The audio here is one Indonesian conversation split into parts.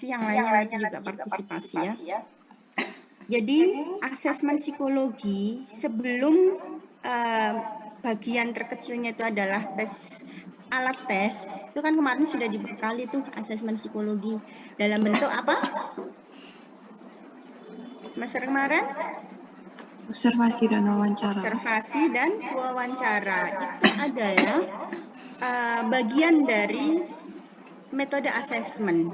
yang lainnya nanti juga partisipasi ya. Jadi asesmen psikologi sebelum bagian terkecilnya itu adalah alat tes, itu kan kemarin sudah dibekali tuh asesmen psikologi dalam bentuk apa? Semester kemarin? Observasi dan wawancara. Observasi dan wawancara itu adalah bagian dari metode asesmen.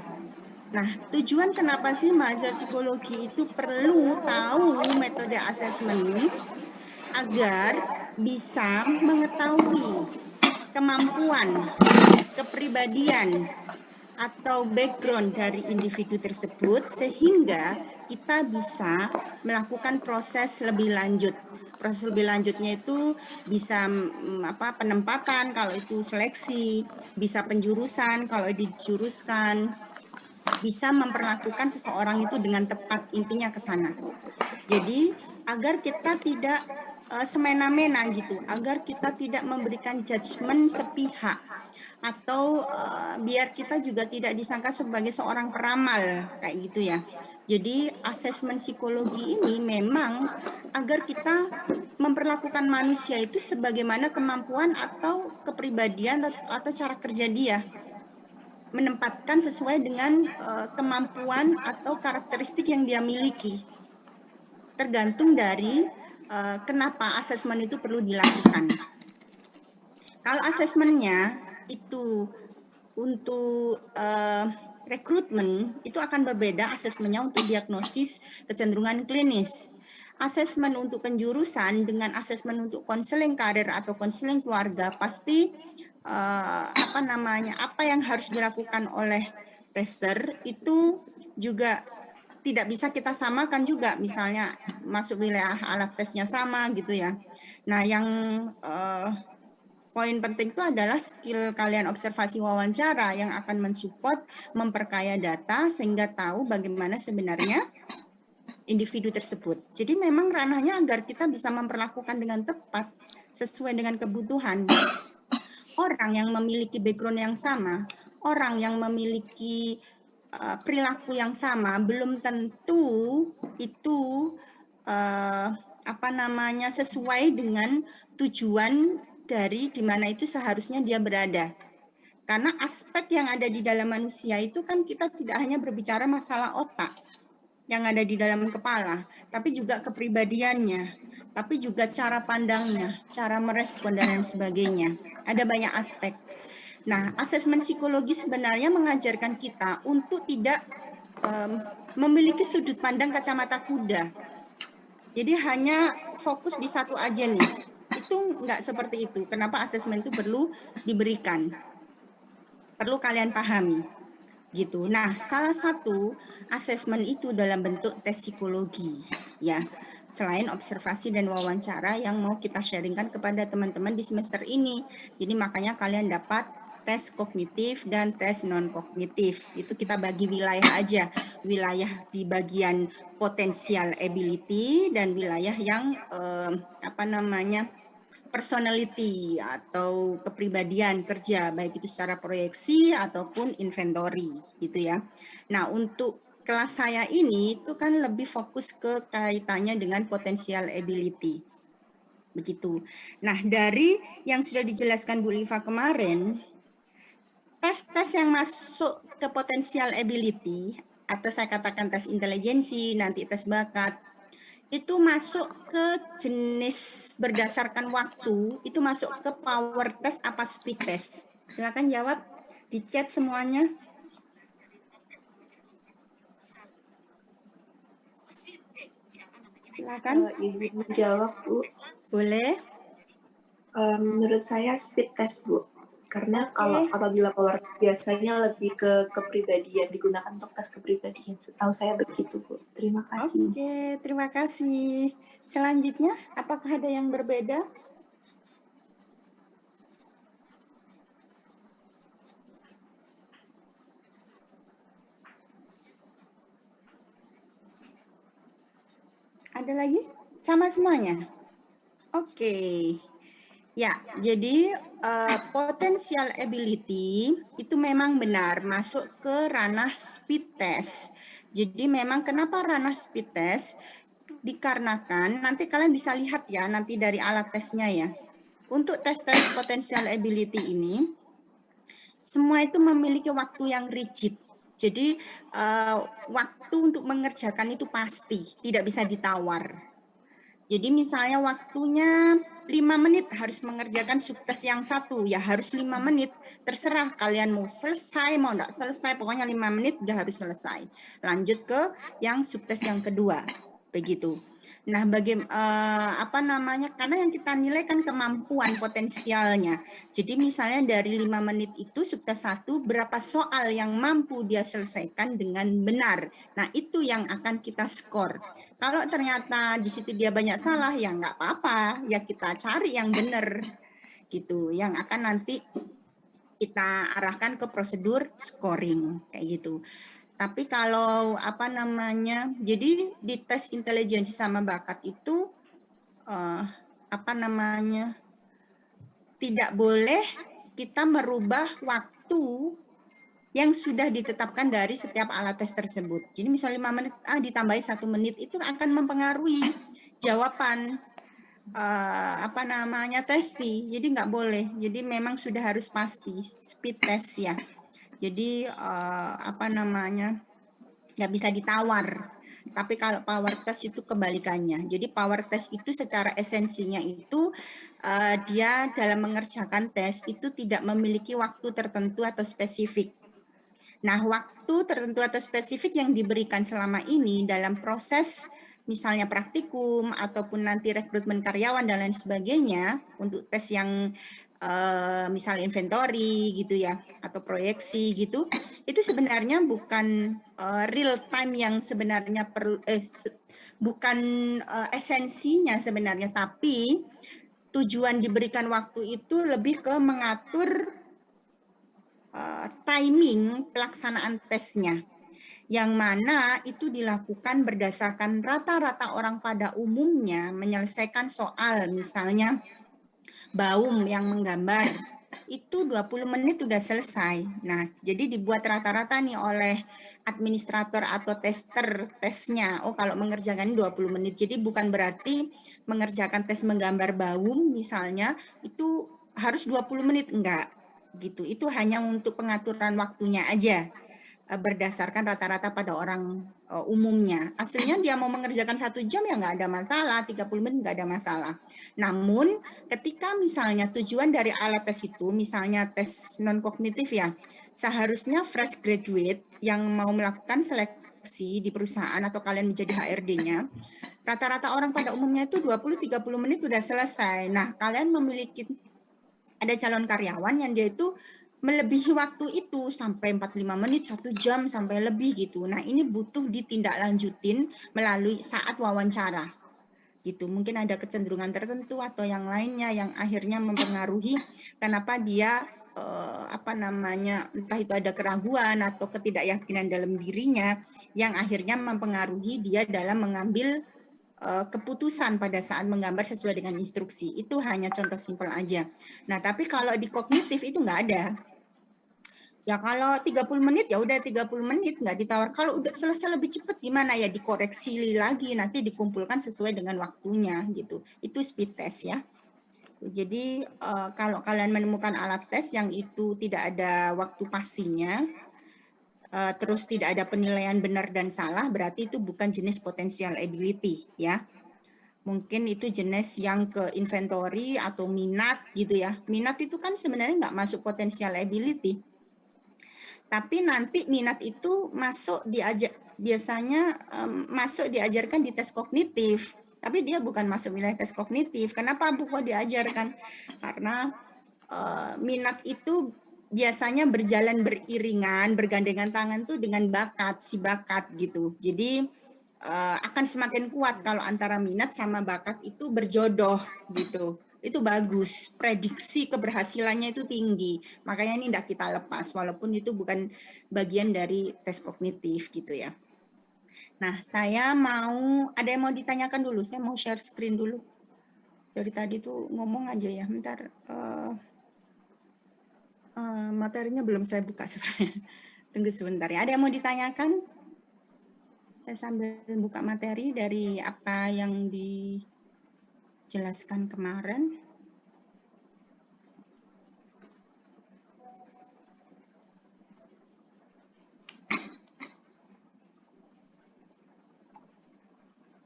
Nah, tujuan kenapa sih mahasiswa psikologi itu perlu tahu metode asesmen agar bisa mengetahui kemampuan, kepribadian, atau background dari individu tersebut sehingga kita bisa melakukan proses lebih lanjut. Proses lebih lanjutnya itu bisa penempatan kalau itu seleksi, bisa penjurusan kalau dijuruskan, bisa memperlakukan seseorang itu dengan tepat, intinya ke sana. Jadi agar kita tidak semena-mena gitu, agar kita tidak memberikan judgement sepihak, atau biar kita juga tidak disangka sebagai seorang peramal kayak gitu ya. Jadi asesmen psikologi ini memang agar kita memperlakukan manusia itu sebagaimana kemampuan atau kepribadian atau cara kerja dia, menempatkan sesuai dengan kemampuan atau karakteristik yang dia miliki. Tergantung dari kenapa asesmen itu perlu dilakukan. Kalau asesmennya itu untuk rekrutmen, itu akan berbeda asesmennya untuk diagnosis kecenderungan klinis. Asesmen untuk penjurusan dengan asesmen untuk konseling karir atau konseling keluarga pasti apa yang harus dilakukan oleh tester itu juga tidak bisa kita samakan juga, misalnya masuk wilayah alat tesnya sama gitu ya. Nah, yang poin penting itu adalah skill kalian observasi wawancara yang akan mensupport, memperkaya data sehingga tahu bagaimana sebenarnya individu tersebut. Jadi memang ranahnya agar kita bisa memperlakukan dengan tepat sesuai dengan kebutuhan. Orang yang memiliki background yang sama, orang yang memiliki perilaku yang sama, belum tentu itu sesuai dengan tujuan dari di mana itu seharusnya dia berada. Karena aspek yang ada di dalam manusia itu kan kita tidak hanya berbicara masalah otak yang ada di dalam kepala, tapi juga kepribadiannya, tapi juga cara pandangnya, cara merespon dan lain sebagainya. Ada banyak aspek. Nah, asesmen psikologi sebenarnya mengajarkan kita untuk tidak memiliki sudut pandang kacamata kuda. Jadi hanya fokus di satu aja nih. Itu enggak seperti itu. Kenapa asesmen itu perlu diberikan? Perlu kalian pahami. Gitu. Nah, salah satu asesmen itu dalam bentuk tes psikologi, ya. Selain observasi dan wawancara yang mau kita sharingkan kepada teman-teman di semester ini. Jadi makanya kalian dapat tes kognitif dan tes non-kognitif. Itu kita bagi wilayah aja. Wilayah di bagian potensial ability dan wilayah yang personality atau kepribadian kerja, baik itu secara proyeksi ataupun inventory gitu ya. Nah, untuk kelas saya ini itu kan lebih fokus ke kaitannya dengan potensial ability. Begitu. Nah, dari yang sudah dijelaskan Bu Liva kemarin, tes-tes yang masuk ke potensial ability atau saya katakan tes intelijensi, nanti tes bakat, itu masuk ke jenis berdasarkan waktu, itu masuk ke power test apa speed test? Silakan jawab di chat semuanya. Silakan. Izin menjawab, Bu. Boleh. Menurut saya speed test, Bu. Karena kalau apabila power biasanya lebih ke kepribadian, digunakan untuk tes kepribadian. Setahu saya begitu, Bu. Terima kasih. Oke, terima kasih. Selanjutnya, apakah ada yang berbeda? Ada lagi? Sama semuanya? Oke. Ya, jadi potential ability itu memang benar masuk ke ranah speed test. Jadi memang kenapa ranah speed test? Dikarenakan nanti kalian bisa lihat ya nanti dari alat tesnya ya. Untuk tes-tes potential ability ini semua itu memiliki waktu yang rigid. Jadi waktu untuk mengerjakan itu pasti, tidak bisa ditawar. Jadi misalnya waktunya 5 menit harus mengerjakan subtes yang satu, ya harus 5 menit. Terserah kalian mau selesai, mau enggak selesai, pokoknya 5 menit udah harus selesai. Lanjut ke yang subtes yang kedua, begitu. Nah, apa namanya? Karena yang kita nilai kan kemampuan potensialnya. Jadi misalnya dari 5 menit itu subtes 1 berapa soal yang mampu dia selesaikan dengan benar. Nah, itu yang akan kita skor. Kalau ternyata di situ dia banyak salah, ya nggak apa-apa, ya kita cari yang benar gitu, yang akan nanti kita arahkan ke prosedur scoring kayak gitu. Tapi kalau apa namanya, jadi di tes intelijensi sama bakat itu apa namanya, tidak boleh kita merubah waktu yang sudah ditetapkan dari setiap alat tes tersebut. Jadi misal 5 menit ditambahi 1 menit itu akan mempengaruhi jawaban apa namanya testi. Jadi nggak boleh. Jadi memang sudah harus pasti speed test ya. Jadi apa namanya nggak bisa ditawar. Tapi kalau power test itu kebalikannya. Jadi power test itu secara esensinya itu dia dalam mengerjakan tes itu tidak memiliki waktu tertentu atau spesifik. Nah, waktu tertentu atau spesifik yang diberikan selama ini dalam proses misalnya praktikum ataupun nanti rekrutmen karyawan dan lain sebagainya untuk tes yang misal inventory gitu ya atau proyeksi gitu, itu sebenarnya bukan real time yang sebenarnya perlu bukan esensinya sebenarnya, tapi tujuan diberikan waktu itu lebih ke mengatur timing pelaksanaan tesnya, yang mana itu dilakukan berdasarkan rata-rata orang pada umumnya menyelesaikan soal, misalnya Baum yang menggambar, itu 20 menit sudah selesai. Nah, jadi dibuat rata-rata nih oleh administrator atau tester tesnya. Oh, kalau mengerjakan 20 menit. Jadi bukan berarti mengerjakan tes menggambar Baum misalnya, itu harus 20 menit, enggak gitu. Itu hanya untuk pengaturan waktunya aja berdasarkan rata-rata pada orang umumnya. Aslinya dia mau mengerjakan 1 jam ya nggak ada masalah, 30 menit nggak ada masalah. Namun ketika misalnya tujuan dari alat tes itu, misalnya tes non-kognitif ya, seharusnya fresh graduate yang mau melakukan seleksi di perusahaan atau kalian menjadi HRD-nya, rata-rata orang pada umumnya itu 20-30 menit sudah selesai. Nah, kalian memiliki ada calon karyawan yang dia itu melebihi waktu itu sampai 45 menit, 1 jam sampai lebih gitu. Nah, ini butuh ditindaklanjutin melalui saat wawancara. Gitu. Mungkin ada kecenderungan tertentu atau yang lainnya yang akhirnya mempengaruhi kenapa dia apa namanya, entah itu ada keraguan atau ketidakyakinan dalam dirinya yang akhirnya mempengaruhi dia dalam mengambil keputusan pada saat menggambar sesuai dengan instruksi. Itu hanya contoh simpel aja. Nah, tapi kalau di kognitif itu nggak ada. Ya kalau 30 menit ya udah 30 menit nggak ditawar. Kalau udah selesai lebih cepat gimana ya dikoreksi lagi nanti dikumpulkan sesuai dengan waktunya gitu. Itu speed test ya. Jadi kalau kalian menemukan alat tes yang itu tidak ada waktu pastinya, terus tidak ada penilaian benar dan salah, berarti itu bukan jenis potential ability ya. Mungkin itu jenis yang ke inventory atau minat gitu ya. Minat itu kan sebenarnya nggak masuk potential ability. Tapi nanti minat itu masuk biasanya masuk diajarkan di tes kognitif. Tapi dia bukan masuk wilayah tes kognitif. Kenapa Bu kok diajarkan? Karena minat itu biasanya berjalan beriringan, bergandengan tangan tuh dengan bakat, si bakat gitu. Jadi akan semakin kuat kalau antara minat sama bakat itu berjodoh gitu. Itu bagus, prediksi keberhasilannya itu tinggi. Makanya ini tidak kita lepas, walaupun itu bukan bagian dari tes kognitif gitu ya. Nah, ada yang mau ditanyakan dulu, saya mau share screen dulu. Dari tadi tuh ngomong aja ya, bentar. Materinya belum saya buka sebenarnya. Tunggu sebentar ya. Ada yang mau ditanyakan? Saya sambil buka materi dari apa yang dijelaskan kemarin.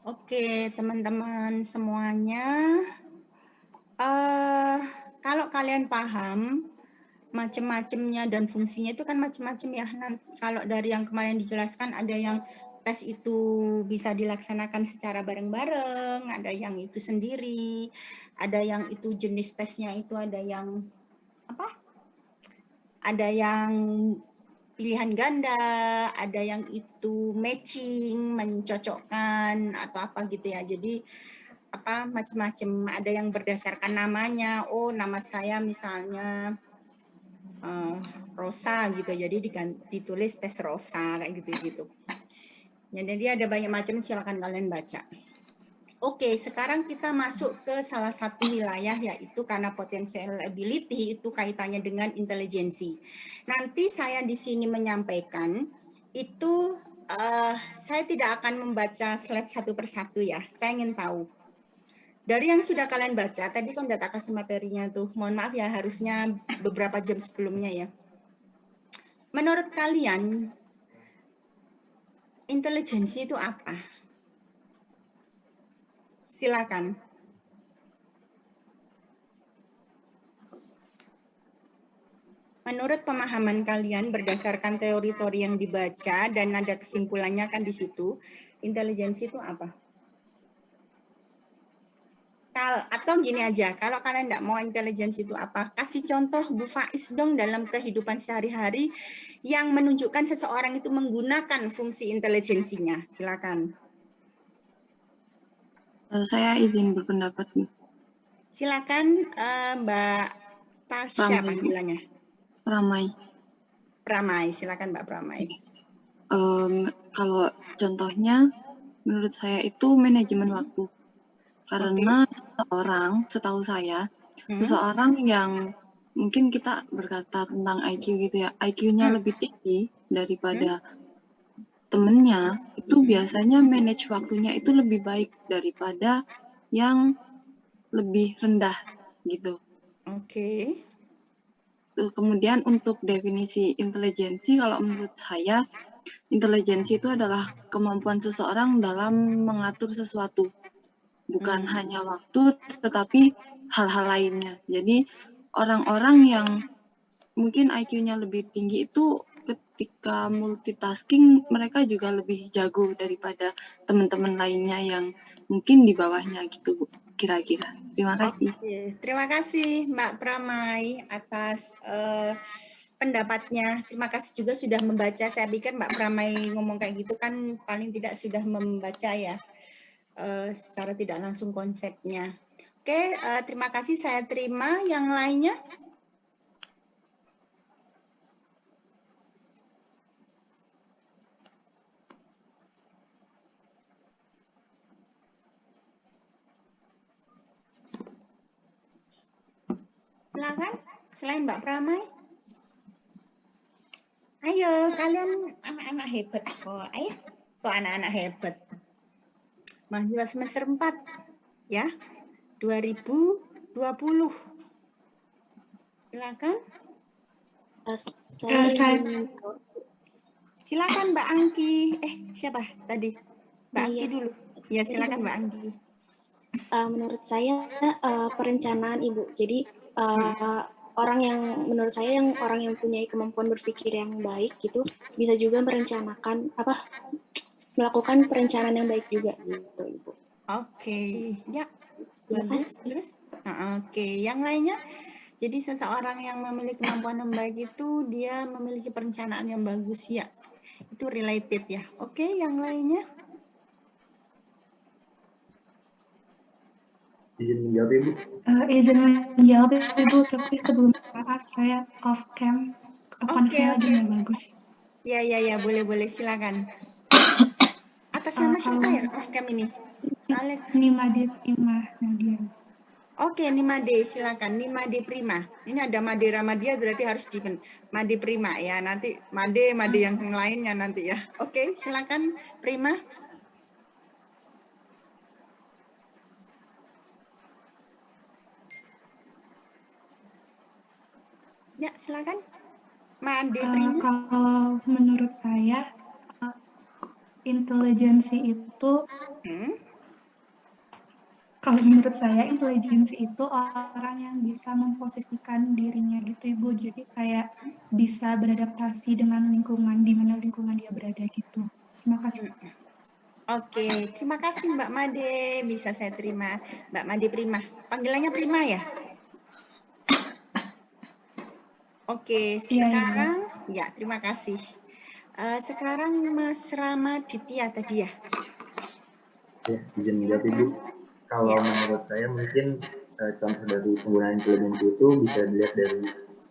Oke, teman-teman semuanya. Kalau kalian paham macam-macamnya dan fungsinya itu kan macam-macam ya. Kalau dari yang kemarin dijelaskan ada yang tes itu bisa dilaksanakan secara bareng-bareng, ada yang itu sendiri, ada yang itu jenis tesnya itu ada yang apa? Ada yang pilihan ganda, ada yang itu matching, mencocokkan atau apa gitu ya. Jadi apa macam-macam, ada yang berdasarkan namanya. Oh, nama saya misalnya Rosa gitu, jadi ditulis tes Rosa kayak gitu-gitu. Ya, jadi ada banyak macam, silakan kalian baca. Oke, sekarang kita masuk ke salah satu wilayah, yaitu karena potential ability itu kaitannya dengan intelijensi. Nanti saya di sini menyampaikan itu saya tidak akan membaca slide satu persatu ya. Saya ingin tahu dari yang sudah kalian baca, tadi kan udah tak kasih materinya tuh. Mohon maaf ya, harusnya beberapa jam sebelumnya ya. Menurut kalian, intelijensi itu apa? Silakan. Menurut pemahaman kalian berdasarkan teori-teori yang dibaca dan ada kesimpulannya kan di situ, intelijensi itu apa? Atau gini aja, kalau kalian tidak mau intelijensi itu apa, kasih contoh Bu Faiz dong dalam kehidupan sehari-hari yang menunjukkan seseorang itu menggunakan fungsi intelijensinya. Silakan. Saya izin berpendapat, Bu. Silakan Mbak Tasya panggilannya. Pramai, silakan Mbak Pramai. Kalau contohnya, menurut saya itu manajemen waktu. Karena seseorang, setahu saya, seseorang yang mungkin kita berkata tentang IQ gitu ya, IQ-nya lebih tinggi daripada temennya, itu biasanya manage waktunya itu lebih baik daripada yang lebih rendah gitu. Oke. Kemudian untuk definisi intelijensi, kalau menurut saya, intelijensi itu adalah kemampuan seseorang dalam mengatur sesuatu. Bukan hanya waktu, tetapi hal-hal lainnya. Jadi orang-orang yang mungkin IQ-nya lebih tinggi itu ketika multitasking mereka juga lebih jago daripada teman-teman lainnya yang mungkin di bawahnya gitu, Bu. Kira-kira. Terima kasih. Oke. Terima kasih Mbak Pramai atas pendapatnya. Terima kasih juga sudah membaca. Saya pikir Mbak Pramai ngomong kayak gitu kan paling tidak sudah membaca ya. Secara tidak langsung konsepnya. Oke, terima kasih, saya terima. Yang lainnya? Silakan, selain Mbak Pramai. Ayo, kalian anak-anak hebat kok. Ayo, kok anak-anak hebat. Mahasiswa semester 4 ya, 2020. Silakan. Silakan Mbak Angki. Siapa tadi? Mbak Angki dulu. Ya, silakan Mbak Angki. Menurut saya perencanaan Ibu. Jadi orang yang menurut saya orang yang punya kemampuan berpikir yang baik gitu bisa juga melakukan perencanaan yang baik juga gitu Ibu. Oke, ya. Bagus. Terus? Oke, yang lainnya? Jadi seseorang yang memiliki kemampuan yang baik itu dia memiliki perencanaan yang bagus ya. Itu related ya. Oke, yang lainnya? Izin menjawab Ibu. Izin menjawab Ibu, tapi sebelum maaf saya off cam. Akun saya lagi nggak bagus. Ya, boleh silakan. Atas nama siapa ya off cam ini? Nimadit Imah Nadia. Oke, Nimade, silakan. Nimade Prima. Ini ada Made Ramadia, berarti harus di Made Prima ya. Nanti Made yang lainnya nanti ya. Oke, silakan Prima. Ya, silakan. Made Prima. Kalau menurut saya, intelijensi itu, kalau menurut saya intelijensi itu orang yang bisa memposisikan dirinya gitu Ibu. Jadi kayak bisa beradaptasi dengan lingkungan, di mana lingkungan dia berada gitu. Terima kasih. Oke, terima kasih Mbak Made. Bisa saya terima. Mbak Made Prima. Panggilannya Prima ya? Oke, Iya, sekarang ya terima kasih. Sekarang Mas Ramaditya tadi ya. Ya, izin menjawab Ibu. Kalau menurut saya mungkin contoh dari penggunaan intelijensi itu bisa dilihat dari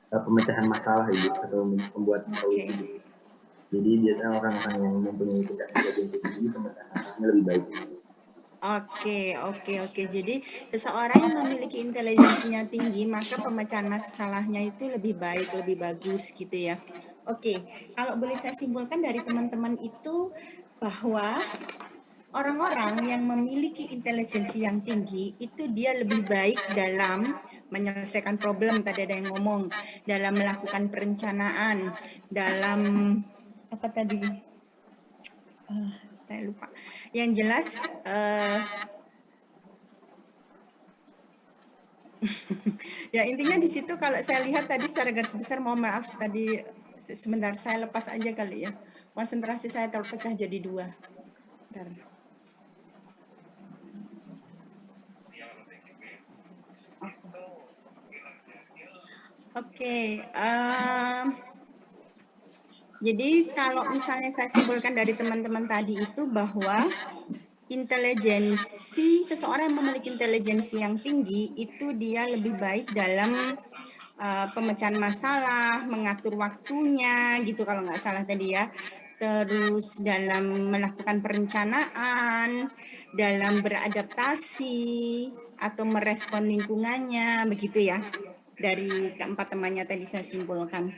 pemecahan masalah Ibu, atau membuat solusi. Jadi biasanya orang-orang yang mempunyai tingkat intelijensi tinggi, pemecahan masalahnya lebih baik. Oke. Jadi seseorang yang memiliki intelijensinya tinggi, maka pemecahan masalahnya itu lebih baik, lebih bagus gitu ya. Oke, kalau boleh saya simpulkan dari teman-teman itu bahwa orang-orang yang memiliki intelijensi yang tinggi itu dia lebih baik dalam menyelesaikan problem, tadi ada yang ngomong, dalam melakukan perencanaan, dalam apa tadi? Saya lupa. Yang jelas ya intinya di situ kalau saya lihat tadi secara garis besar, mohon maaf tadi sebentar saya lepas aja kali ya. Konsentrasi saya terpecah jadi dua. Bentar. Oke, jadi kalau misalnya saya simpulkan dari teman-teman tadi itu bahwa intelijensi, seseorang yang memiliki intelijensi yang tinggi itu dia lebih baik dalam pemecahan masalah, mengatur waktunya gitu kalau nggak salah tadi ya. Terus dalam melakukan perencanaan, dalam beradaptasi atau merespon lingkungannya, begitu ya. Dari keempat temannya tadi saya simpulkan.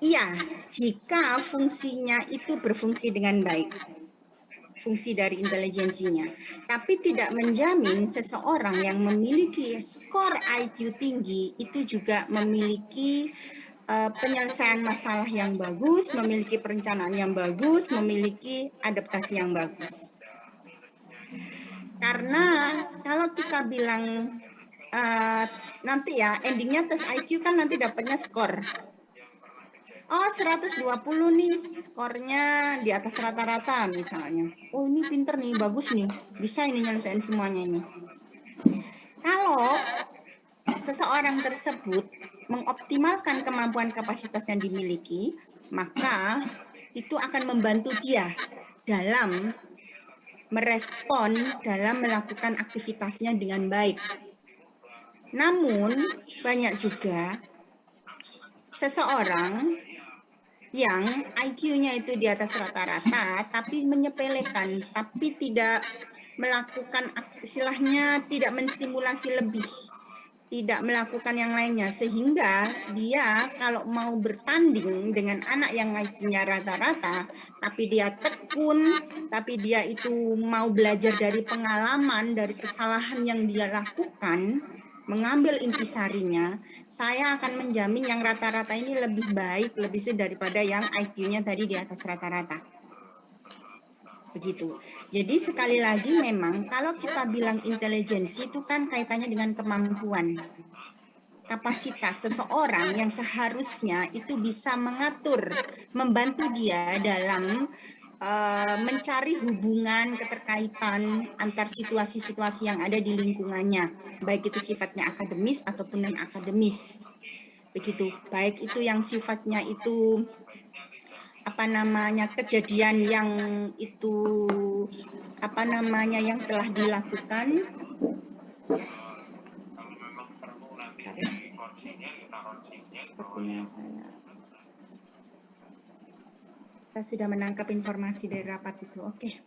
Iya, jika fungsinya itu berfungsi dengan baik, fungsi dari intelijensinya, tapi tidak menjamin seseorang yang memiliki skor IQ tinggi itu juga memiliki penyelesaian masalah yang bagus, memiliki perencanaan yang bagus, memiliki adaptasi yang bagus. Karena kalau kita bilang nanti ya endingnya tes IQ kan nanti dapatnya skor. Oh 120 nih skornya di atas rata-rata misalnya. Oh ini pinter nih, bagus nih, bisa ini nyelesain semuanya ini. Kalau seseorang tersebut mengoptimalkan kemampuan kapasitas yang dimiliki, maka itu akan membantu dia dalam merespon, dalam melakukan aktivitasnya dengan baik. Namun, banyak juga seseorang yang IQ-nya itu di atas rata-rata, tapi menyepelekan, tapi tidak melakukan istilahnya tidak menstimulasi lebih, tidak melakukan yang lainnya, sehingga dia kalau mau bertanding dengan anak yang IQ-nya rata-rata, tapi dia tekun, tapi dia itu mau belajar dari pengalaman, dari kesalahan yang dia lakukan, mengambil intisarinya, saya akan menjamin yang rata-rata ini lebih baik, lebih sulit daripada yang IQ-nya tadi di atas rata-rata. Begitu. Jadi sekali lagi memang kalau kita bilang intelijensi itu kan kaitannya dengan kemampuan. Kapasitas seseorang yang seharusnya itu bisa mengatur, membantu dia dalam mencari hubungan keterkaitan antar situasi-situasi yang ada di lingkungannya, baik itu sifatnya akademis ataupun non akademis. Begitu, baik itu yang sifatnya itu apa namanya kejadian yang itu apa namanya yang telah dilakukan. Sepertinya saya sudah menangkap informasi dari rapat itu. Oke.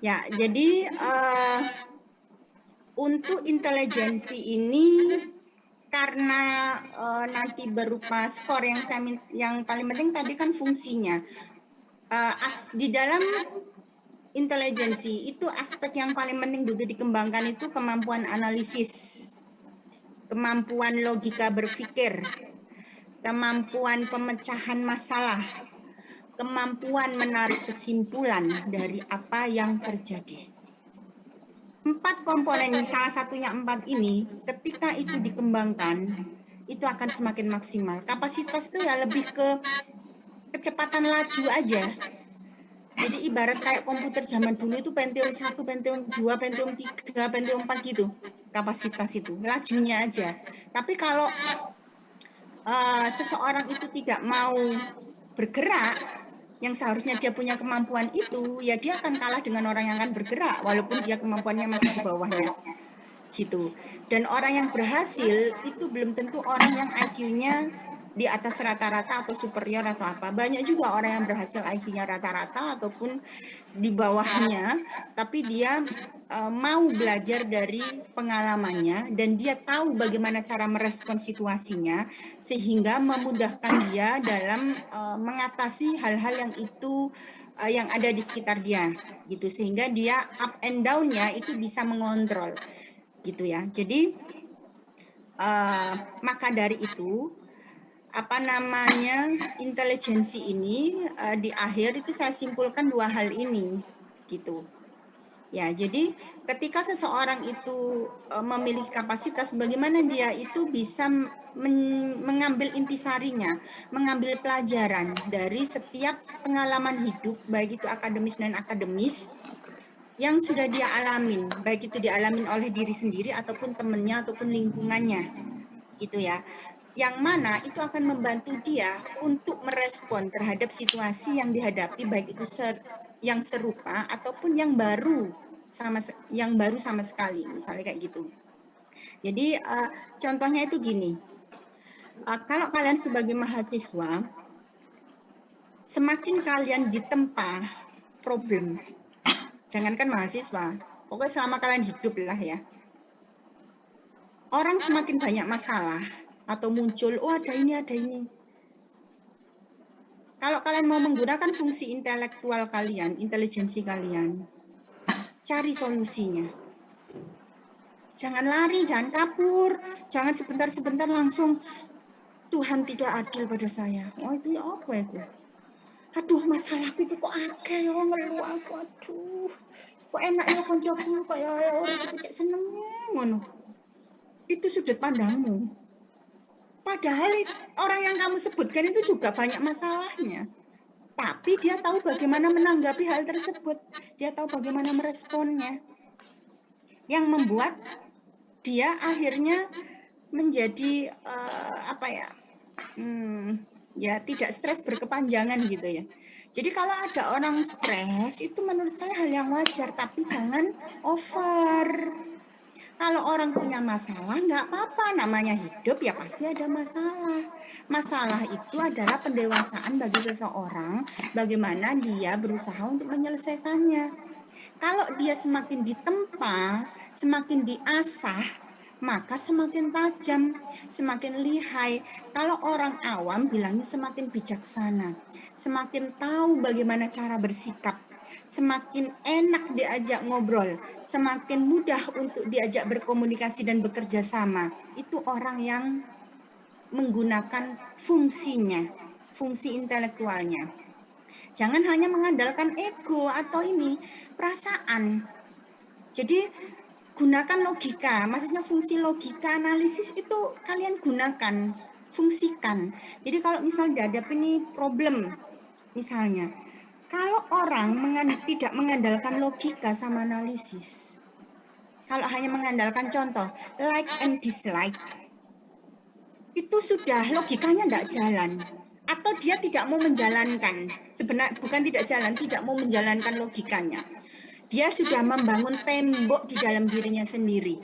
Ya, jadi untuk intelijensi ini karena nanti berupa skor yang paling penting tadi kan fungsinya. Di dalam intelijensi itu aspek yang paling penting butuh dikembangkan itu kemampuan analisis, kemampuan logika berpikir, kemampuan pemecahan masalah, kemampuan menarik kesimpulan dari apa yang terjadi. 4 komponen ini, salah satunya 4 ini, ketika itu dikembangkan, itu akan semakin maksimal. Kapasitas itu ya lebih ke kecepatan laju aja. Jadi ibarat kayak komputer zaman dulu itu Pentium 1, Pentium 2, Pentium 3, Pentium 4 gitu. Kapasitas itu, lajunya aja. Tapi kalau seseorang itu tidak mau bergerak, yang seharusnya dia punya kemampuan itu, ya dia akan kalah dengan orang yang akan bergerak, walaupun dia kemampuannya masih di bawahnya. Gitu. Dan orang yang berhasil itu belum tentu orang yang IQ-nya di atas rata-rata atau superior atau apa. Banyak juga orang yang berhasil IQ-nya rata-rata ataupun di bawahnya, tapi dia mau belajar dari pengalamannya dan dia tahu bagaimana cara merespon situasinya sehingga memudahkan dia dalam mengatasi hal-hal yang itu yang ada di sekitar dia gitu, sehingga dia up and down-nya itu bisa mengontrol gitu ya. Jadi maka dari itu intelijensi ini di akhir itu saya simpulkan 2 hal ini gitu. Ya, jadi ketika seseorang itu memiliki kapasitas, bagaimana dia itu bisa mengambil intisarinya, mengambil pelajaran dari setiap pengalaman hidup, baik itu akademis dan akademis, yang sudah dia alamin, baik itu dialamin oleh diri sendiri ataupun temannya ataupun lingkungannya, gitu ya. Yang mana itu akan membantu dia untuk merespon terhadap situasi yang dihadapi, baik itu yang serupa ataupun yang baru sama sekali, misalnya kayak gitu. Jadi contohnya itu gini, kalau kalian sebagai mahasiswa, semakin kalian ditempa problem, jangankan mahasiswa, pokoknya selama kalian hidup lah ya, orang semakin banyak masalah atau muncul, oh ada ini. Kalau kalian mau menggunakan fungsi intelektual kalian, intelijensi kalian, cari solusinya. Jangan lari, jangan kabur, jangan sebentar-sebentar langsung Tuhan tidak adil pada saya. Oh itu ya apa itu? Aduh masalahku itu kok akeh, oh ngeluh aku, aduh. Kok enak ya koncoku, kaya orang itu cek senengnya ngono. Itu sudut pandangmu. Padahal orang yang kamu sebutkan itu juga banyak masalahnya. Tapi dia tahu bagaimana menanggapi hal tersebut. Dia tahu bagaimana meresponnya. Yang membuat dia akhirnya menjadi ya tidak stres berkepanjangan gitu ya. Jadi kalau ada orang stres itu menurut saya hal yang wajar, tapi jangan over. Kalau orang punya masalah nggak apa-apa, namanya hidup ya pasti ada masalah. Masalah itu adalah pendewasaan bagi seseorang, bagaimana dia berusaha untuk menyelesaikannya. Kalau dia semakin ditempa, semakin diasah, maka semakin tajam, semakin lihai. Kalau orang awam bilangnya semakin bijaksana, semakin tahu bagaimana cara bersikap, semakin enak diajak ngobrol, semakin mudah untuk diajak berkomunikasi dan bekerja sama. Itu orang yang menggunakan fungsinya, fungsi intelektualnya. Jangan hanya mengandalkan ego atau perasaan. Jadi gunakan logika, maksudnya fungsi logika analisis itu kalian gunakan, fungsikan. Jadi kalau misalnya dihadapi ini problem, misalnya, kalau orang tidak mengandalkan logika sama analisis, kalau hanya mengandalkan contoh, like and dislike, itu sudah logikanya tidak jalan. Atau dia tidak mau menjalankan, sebenarnya bukan tidak jalan, tidak mau menjalankan logikanya. Dia sudah membangun tembok di dalam dirinya sendiri.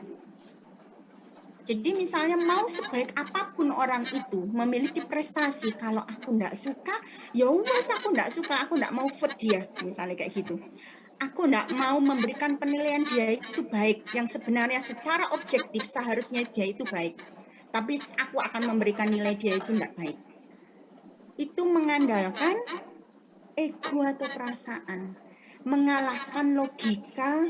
Jadi misalnya mau sebaik apapun orang itu memiliki prestasi, kalau aku tidak suka, ya wes aku tidak suka, aku tidak mau vote dia, misalnya kayak gitu. aku enggak mau memberikan penilaian dia itu baik, yang sebenarnya secara objektif seharusnya dia itu baik. Tapi aku akan memberikan nilai dia itu enggak baik. Itu mengandalkan ego atau perasaan, mengalahkan logika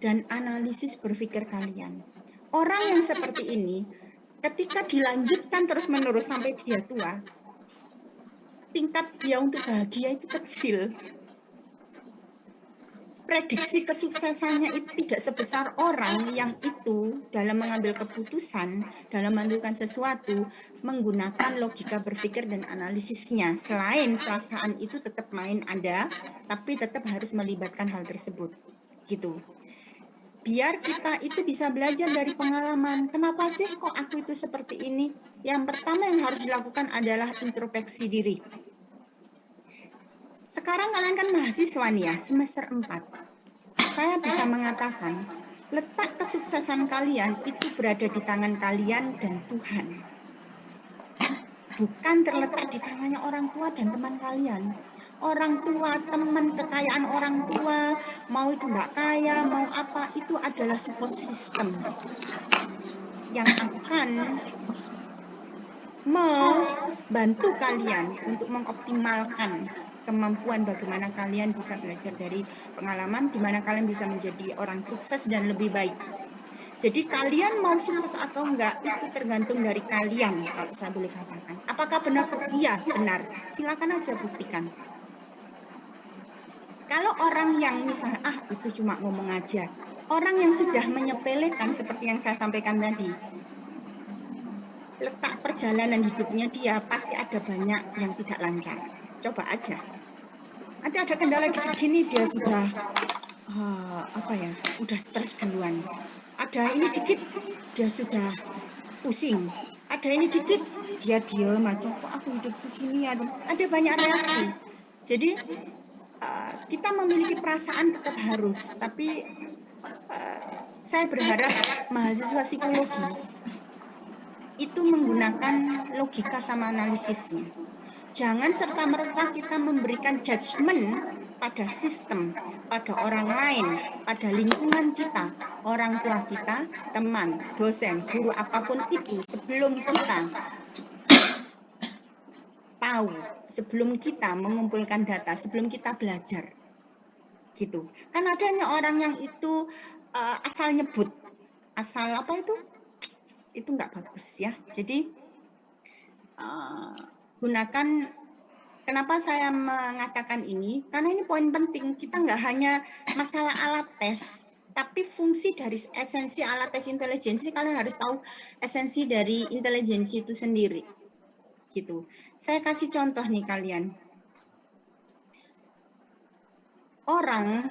dan analisis berpikir kalian. Orang yang seperti ini, ketika dilanjutkan terus-menerus sampai dia tua, tingkat dia untuk bahagia itu kecil. Prediksi kesuksesannya itu tidak sebesar orang yang itu dalam mengambil keputusan, dalam menentukan sesuatu, menggunakan logika berpikir dan analisisnya. Selain perasaan itu tetap main ada, tapi tetap harus melibatkan hal tersebut. Gitu. Biar kita itu bisa belajar dari pengalaman. Kenapa sih kok aku itu seperti ini? Yang pertama yang harus dilakukan adalah introspeksi diri. Sekarang kalian kan mahasiswa nih ya, semester 4. Saya bisa mengatakan, letak kesuksesan kalian itu berada di tangan kalian dan Tuhan. Bukan terletak di tangannya orang tua dan teman kalian. Orang tua, teman, kekayaan orang tua, mau itu enggak kaya, mau apa, itu adalah support system yang akan membantu kalian untuk mengoptimalkan kemampuan bagaimana kalian bisa belajar dari pengalaman, di mana kalian bisa menjadi orang sukses dan lebih baik. Jadi kalian mau sukses atau enggak, itu tergantung dari kalian, kalau saya boleh katakan. Apakah benar? Iya, benar. Silakan aja buktikan. Kalau orang yang misalnya, itu cuma ngomong aja. Orang yang sudah menyepelekan seperti yang saya sampaikan tadi, letak perjalanan hidupnya dia pasti ada banyak yang tidak lancar. Coba aja. Nanti ada kendala dikit gini dia sudah udah stres duluan. Ada ini dikit dia sudah pusing. Ada ini dikit dia diam aja. Kok aku hidup begini ya? Ada banyak reaksi. Jadi kita memiliki perasaan tetap harus, tapi saya berharap mahasiswa psikologi itu menggunakan logika sama analisisnya. Jangan serta-merta kita memberikan judgement pada sistem, pada orang lain, pada lingkungan kita, orang tua kita, teman, dosen, guru, apapun itu, sebelum kita tahu, sebelum kita mengumpulkan data, sebelum kita belajar. Gitu. Kan adanya orang yang itu asal nyebut, asal apa itu nggak bagus ya. Jadi gunakan, kenapa saya mengatakan ini, karena ini poin penting. Kita nggak hanya masalah alat tes, tapi fungsi dari esensi alat tes intelijensi, kalian harus tahu esensi dari intelijensi itu sendiri. Gitu. Saya kasih contoh nih kalian. Orang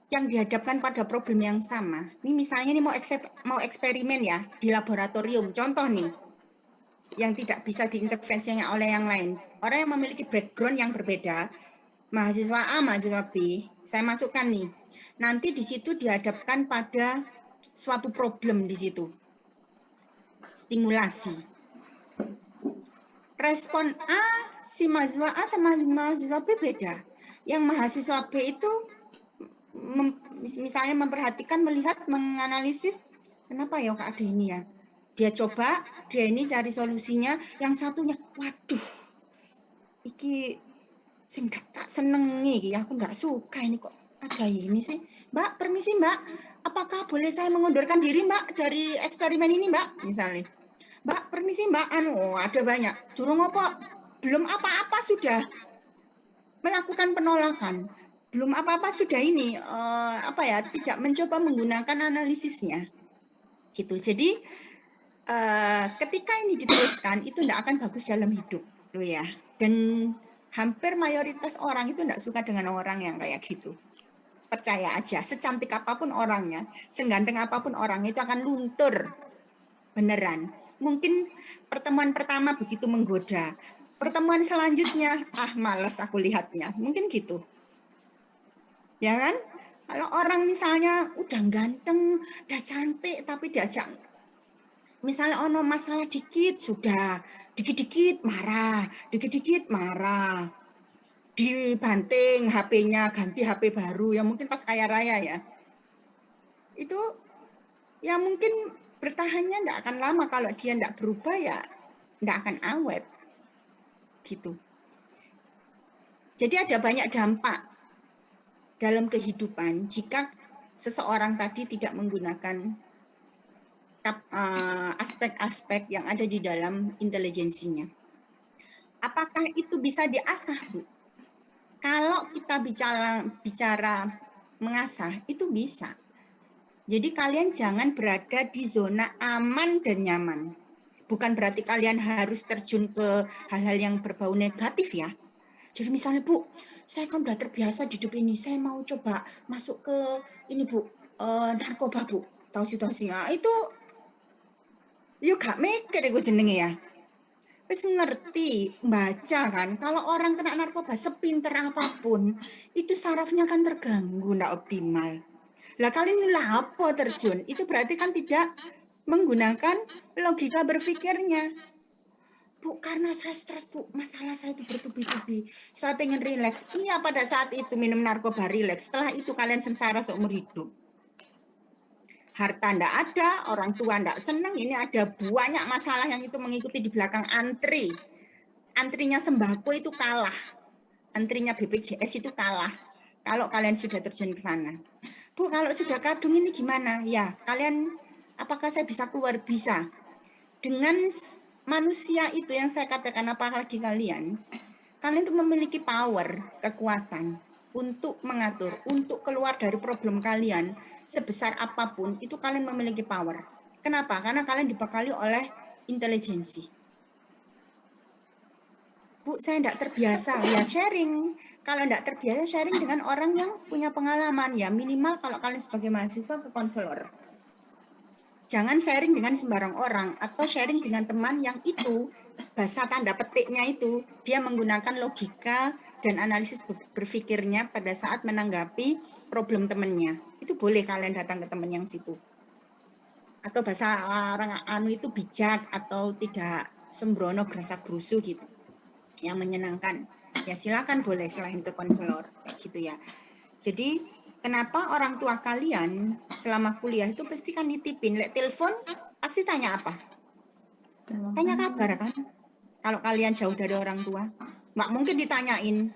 yang dihadapkan pada problem yang sama. Ini misalnya nih mau eksperimen ya di laboratorium. Contoh nih, yang tidak bisa diintervensinya oleh yang lain. Orang yang memiliki background yang berbeda, mahasiswa A, mahasiswa B, saya masukkan nih. Nanti di situ dihadapkan pada suatu problem di situ. Stimulasi. Respon A, si mahasiswa A sama mahasiswa B beda. Yang mahasiswa B itu misalnya memperhatikan, melihat, menganalisis, kenapa ya kok ada ini ya. Dia coba, dia ini cari solusinya, yang satunya, waduh, iki sing tak senengi, aku nggak suka ini kok ada ini sih. Mbak, permisi Mbak, apakah boleh saya mengundurkan diri Mbak dari eksperimen ini Mbak, misalnya. Mbak, permisi Mbak, ada banyak. Durung apa, belum apa-apa sudah melakukan penolakan. Belum apa-apa sudah ini, tidak mencoba menggunakan analisisnya. Gitu. Jadi, ketika ini diteruskan, itu tidak akan bagus dalam hidup. Loh ya. Dan hampir mayoritas orang itu tidak suka dengan orang yang kayak gitu. Percaya aja, secantik apapun orangnya, seganteng apapun orangnya, itu akan luntur. Beneran. Mungkin pertemuan pertama begitu menggoda. Pertemuan selanjutnya, malas aku lihatnya. Mungkin gitu. Ya kan? Kalau orang misalnya udah ganteng, udah cantik, tapi diajak, misalnya ono masalah dikit, sudah dikit-dikit marah, dikit-dikit marah. dibanting HP-nya, ganti HP baru, yang mungkin pas kaya raya ya. Itu ya mungkin bertahannya enggak akan lama, kalau dia enggak berubah ya enggak akan awet. Gitu. Jadi ada banyak dampak dalam kehidupan jika seseorang tadi tidak menggunakan aspek-aspek yang ada di dalam intelijensinya. Apakah itu bisa diasah, Bu? Kalau kita bicara mengasah, itu bisa. Jadi kalian jangan berada di zona aman dan nyaman. Bukan berarti kalian harus terjun ke hal-hal yang berbau negatif ya. Jadi misalnya, Bu, saya kan udah terbiasa di hidup ini, saya mau coba masuk ke ini, Bu, narkoba, Bu. Tahu situasinya. Itu yuk gak mikir itu jenenge ya. Wis ngerti, baca kan. Kalau orang kena narkoba sepinter apapun, itu sarafnya kan terganggu, ndak optimal. Lah kalian lah apa terjun? Itu berarti kan tidak menggunakan logika berpikirnya. Bu, karena saya stres, Bu. Masalah saya itu bertubi-tubi. Saya pengen rileks. Iya, pada saat itu minum narkoba rileks. Setelah itu kalian sengsara seumur hidup. Harta ndak ada, orang tua ndak seneng, ini ada banyak masalah yang itu mengikuti di belakang antri. Antrinya sembako itu kalah. Antrinya BPJS itu kalah. Kalau kalian sudah terjun ke sana. Bu, kalau sudah kadung ini gimana? Ya, kalian, apakah saya bisa keluar? Bisa. Dengan manusia itu yang saya katakan, apalagi kalian itu memiliki power, kekuatan untuk mengatur, untuk keluar dari problem kalian sebesar apapun, itu kalian memiliki power. Kenapa? Karena kalian dibekali oleh intelijensi. Bu, saya tidak terbiasa, ya sharing. Kalau tidak terbiasa, sharing dengan orang yang punya pengalaman, ya minimal kalau kalian sebagai mahasiswa ke konselor. Jangan sharing dengan sembarang orang, atau sharing dengan teman yang itu, bahasa tanda petiknya itu, dia menggunakan logika dan analisis berpikirnya pada saat menanggapi problem temannya. Itu boleh kalian datang ke teman yang situ. Atau bahasa orang itu bijak atau tidak sembrono gerasa-gerusu gitu. Yang menyenangkan. Ya silakan boleh selain ke konselor kayak gitu ya. Jadi kenapa orang tua kalian selama kuliah itu pasti kan nitipin, lek telepon pasti tanya apa? Tanya kabar kan? Kalau kalian jauh dari orang tua, nggak mungkin ditanyain,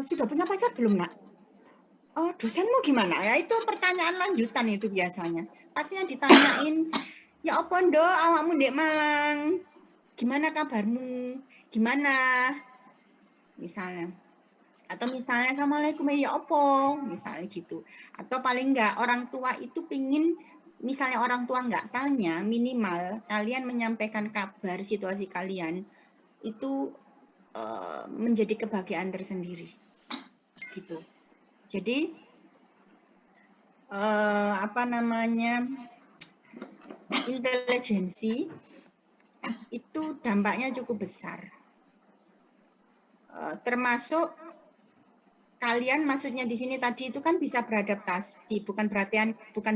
sudah punya pacar belum nak? Dosenmu gimana? Ya itu pertanyaan lanjutan itu biasanya. Pasti yang ditanyain, ya apa ndo awakmu ndek Malang? Gimana kabarmu? Gimana? Misalnya. Atau misalnya assalamualaikum ya apa? Misalnya gitu. Atau paling enggak orang tua itu pingin, misalnya orang tua enggak tanya, minimal kalian menyampaikan kabar situasi kalian itu menjadi kebahagiaan tersendiri. Gitu. Jadi intelijensi itu dampaknya cukup besar. Termasuk kalian maksudnya di sini tadi itu kan bisa beradaptasi, bukan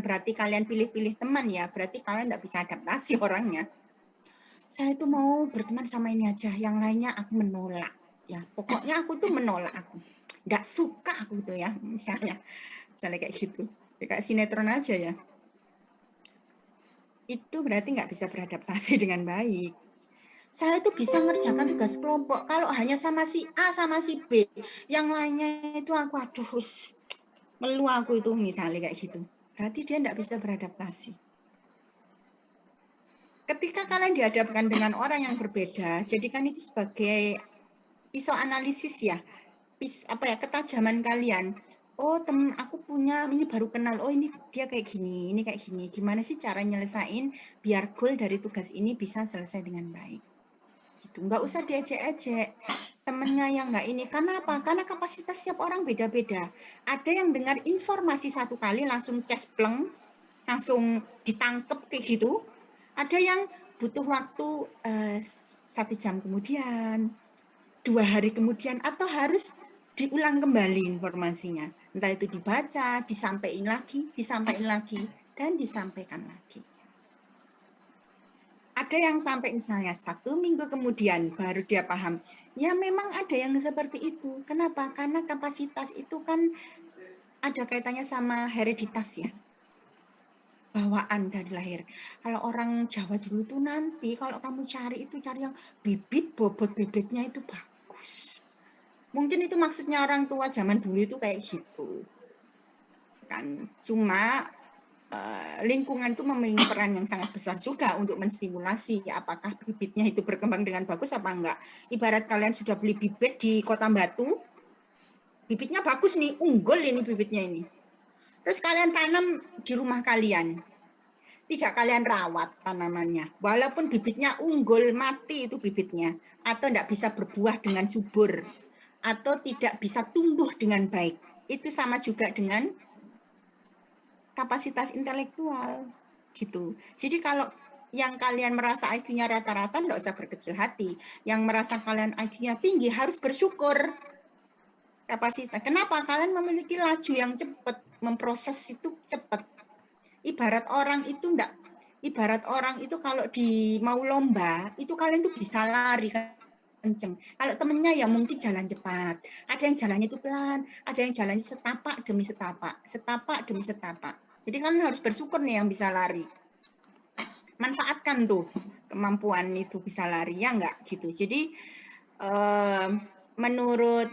berarti kalian pilih-pilih teman ya, berarti kalian tidak bisa adaptasi orangnya. Saya itu mau berteman sama ini aja, yang lainnya aku menolak. Ya, pokoknya aku tuh menolak aku. Nggak suka aku tuh ya, misalnya kayak gitu. Kayak sinetron aja ya. Itu berarti nggak bisa beradaptasi dengan baik. Saya tuh bisa ngerjakan tugas kelompok kalau hanya sama si A sama si B, yang lainnya itu aku melu aku itu misalnya kayak gitu. Berarti dia tidak bisa beradaptasi. Ketika kalian dihadapkan dengan orang yang berbeda, jadikan itu sebagai pisau analisis ya, ketajaman kalian. Oh temen aku punya, ini baru kenal, oh ini dia kayak gini, ini kayak gini. Gimana sih cara nyelesain biar goal dari tugas ini bisa selesai dengan baik. Gitu. Nggak usah diejek-ejek temennya yang nggak ini. Karena apa? Karena kapasitas setiap orang beda-beda. Ada yang dengar informasi satu kali langsung cespleng, langsung ditangkep kayak gitu. Ada yang butuh waktu 1 jam kemudian, 2 hari kemudian, atau harus diulang kembali informasinya. Entah itu dibaca, disampaikan lagi, dan disampaikan lagi. Ada yang sampai misalnya 1 minggu kemudian baru dia paham. Ya memang ada yang seperti itu. Kenapa? Karena kapasitas itu kan ada kaitannya sama hereditas ya. Bawaan dari lahir. Kalau orang Jawa dulu tuh nanti kalau kamu cari itu cari yang bibit bobot bibitnya itu bagus. Mungkin itu maksudnya orang tua zaman dulu itu kayak gitu. Kan cuma lingkungan itu memiliki peran yang sangat besar juga untuk menstimulasi apakah bibitnya itu berkembang dengan bagus apa enggak. Ibarat kalian sudah beli bibit di Kota Batu, bibitnya bagus nih, unggul ini bibitnya ini. Terus kalian tanam di rumah kalian. Tidak kalian rawat tanamannya. Walaupun bibitnya unggul, mati itu bibitnya. Atau tidak bisa berbuah dengan subur. Atau tidak bisa tumbuh dengan baik. Itu sama juga dengan kapasitas intelektual gitu. Jadi kalau yang kalian merasa IQ-nya rata-rata enggak usah berkecil hati. Yang merasa kalian IQ-nya tinggi harus bersyukur. Kapasitas. Kenapa? Kalian memiliki laju yang cepat, memproses itu cepat. Ibarat orang itu kalau di mau lomba, itu kalian tuh bisa lari kenceng. Kalau temennya ya mungkin jalan cepat. Ada yang jalannya itu pelan, ada yang jalannya setapak demi setapak, setapak demi setapak. Jadi kalian harus bersyukur nih yang bisa lari. Manfaatkan tuh kemampuan itu bisa lari, ya enggak gitu. Jadi menurut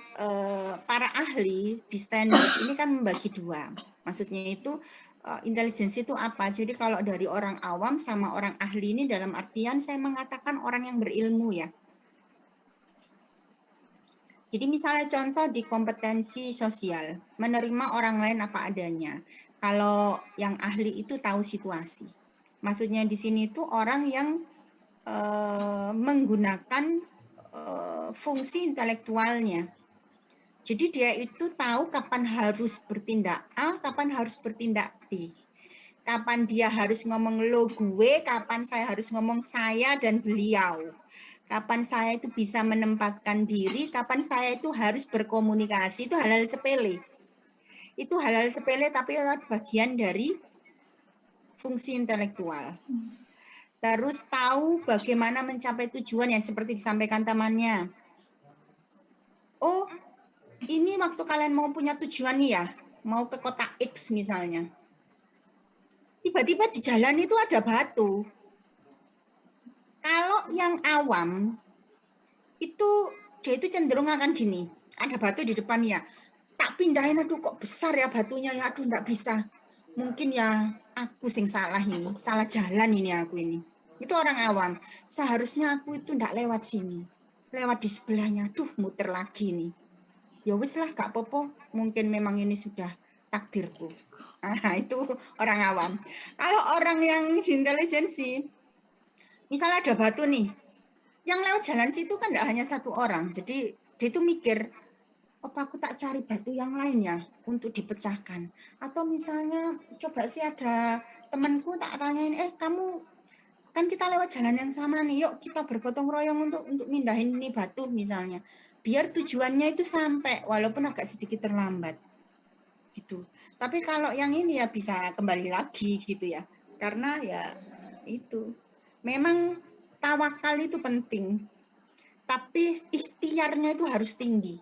para ahli di Stanford ini kan membagi 2. Maksudnya itu intelijensi itu apa? Jadi kalau dari orang awam sama orang ahli ini dalam artian saya mengatakan orang yang berilmu ya. Jadi misalnya contoh di kompetensi sosial, menerima orang lain apa adanya. Kalau yang ahli itu tahu situasi. Maksudnya di sini itu orang yang menggunakan fungsi intelektualnya. Jadi dia itu tahu kapan harus bertindak A, kapan harus bertindak B. Kapan dia harus ngomong lo gue, kapan saya harus ngomong saya dan beliau. Kapan saya itu bisa menempatkan diri, kapan saya itu harus berkomunikasi, itu hal-hal sepele. Itu hal-hal sepele tapi adalah bagian dari fungsi intelektual. Terus tahu bagaimana mencapai tujuan yang seperti disampaikan temannya. Oh, ini waktu kalian mau punya tujuan nih ya, mau ke kota X misalnya. Tiba-tiba di jalan itu ada batu. Kalau yang awam, itu dia itu cenderung akan gini, ada batu di depan ya, tak pindahin, aduh kok besar ya batunya ya, aduh enggak bisa. Mungkin ya aku sing salah ini, salah jalan ini aku ini. Itu orang awam. Seharusnya aku itu enggak lewat sini. Lewat di sebelahnya, aduh muter lagi nih. Ya wis lah gak apa-apa, mungkin memang ini sudah takdirku. Itu orang awam. Kalau orang yang intelijensi, misalnya ada batu nih, yang lewat jalan situ kan enggak hanya satu orang. Jadi dia itu mikir, apa aku tak cari batu yang lain ya untuk dipecahkan. Atau misalnya coba sih ada temanku tak tanyain, kamu kan kita lewat jalan yang sama nih, yuk kita bergotong royong untuk mindahin ini batu misalnya. Biar tujuannya itu sampai, walaupun agak sedikit terlambat. Gitu. Tapi kalau yang ini ya bisa kembali lagi gitu ya. Karena ya itu. Memang tawakal itu penting. Tapi ikhtiarnya itu harus tinggi.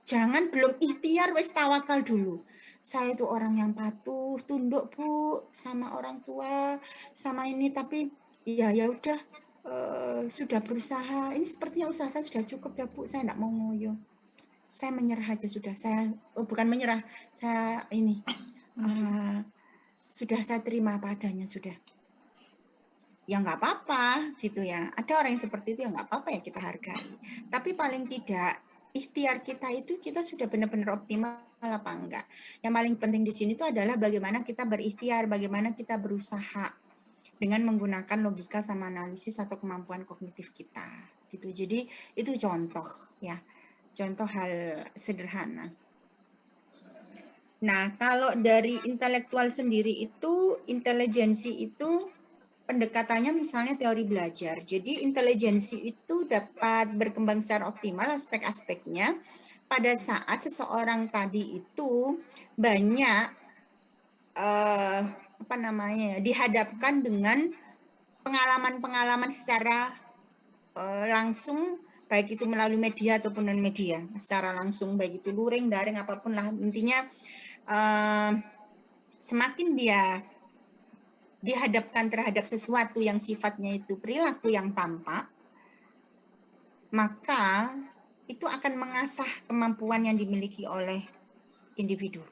Jangan belum ikhtiar wis tawakal dulu. Saya itu orang yang patuh, tunduk Bu sama orang tua, sama ini, tapi ya udah sudah berusaha. Ini sepertinya usaha saya sudah cukup ya Bu, saya enggak mau ngoyo. Saya menyerah aja sudah. Saya bukan menyerah, saya ini sudah saya terima apa adanya sudah. Ya nggak apa-apa gitu ya. Ada orang yang seperti itu ya nggak apa-apa ya kita hargai. Tapi paling tidak ikhtiar kita itu kita sudah benar-benar optimal apa enggak. Yang paling penting di sini itu adalah bagaimana kita berikhtiar, bagaimana kita berusaha dengan menggunakan logika sama analisis atau kemampuan kognitif kita. Gitu. Jadi itu contoh ya. Contoh hal sederhana. Nah, kalau dari intelektual sendiri itu, intelijensi itu pendekatannya misalnya teori belajar. Jadi intelijensi itu dapat berkembang secara optimal aspek-aspeknya pada saat seseorang tadi itu banyak dihadapkan dengan pengalaman-pengalaman secara langsung, baik itu melalui media ataupun non media, secara langsung baik itu luring, daring, apapun lah, intinya semakin dia dihadapkan terhadap sesuatu yang sifatnya itu perilaku yang tampak, maka itu akan mengasah kemampuan yang dimiliki oleh individu.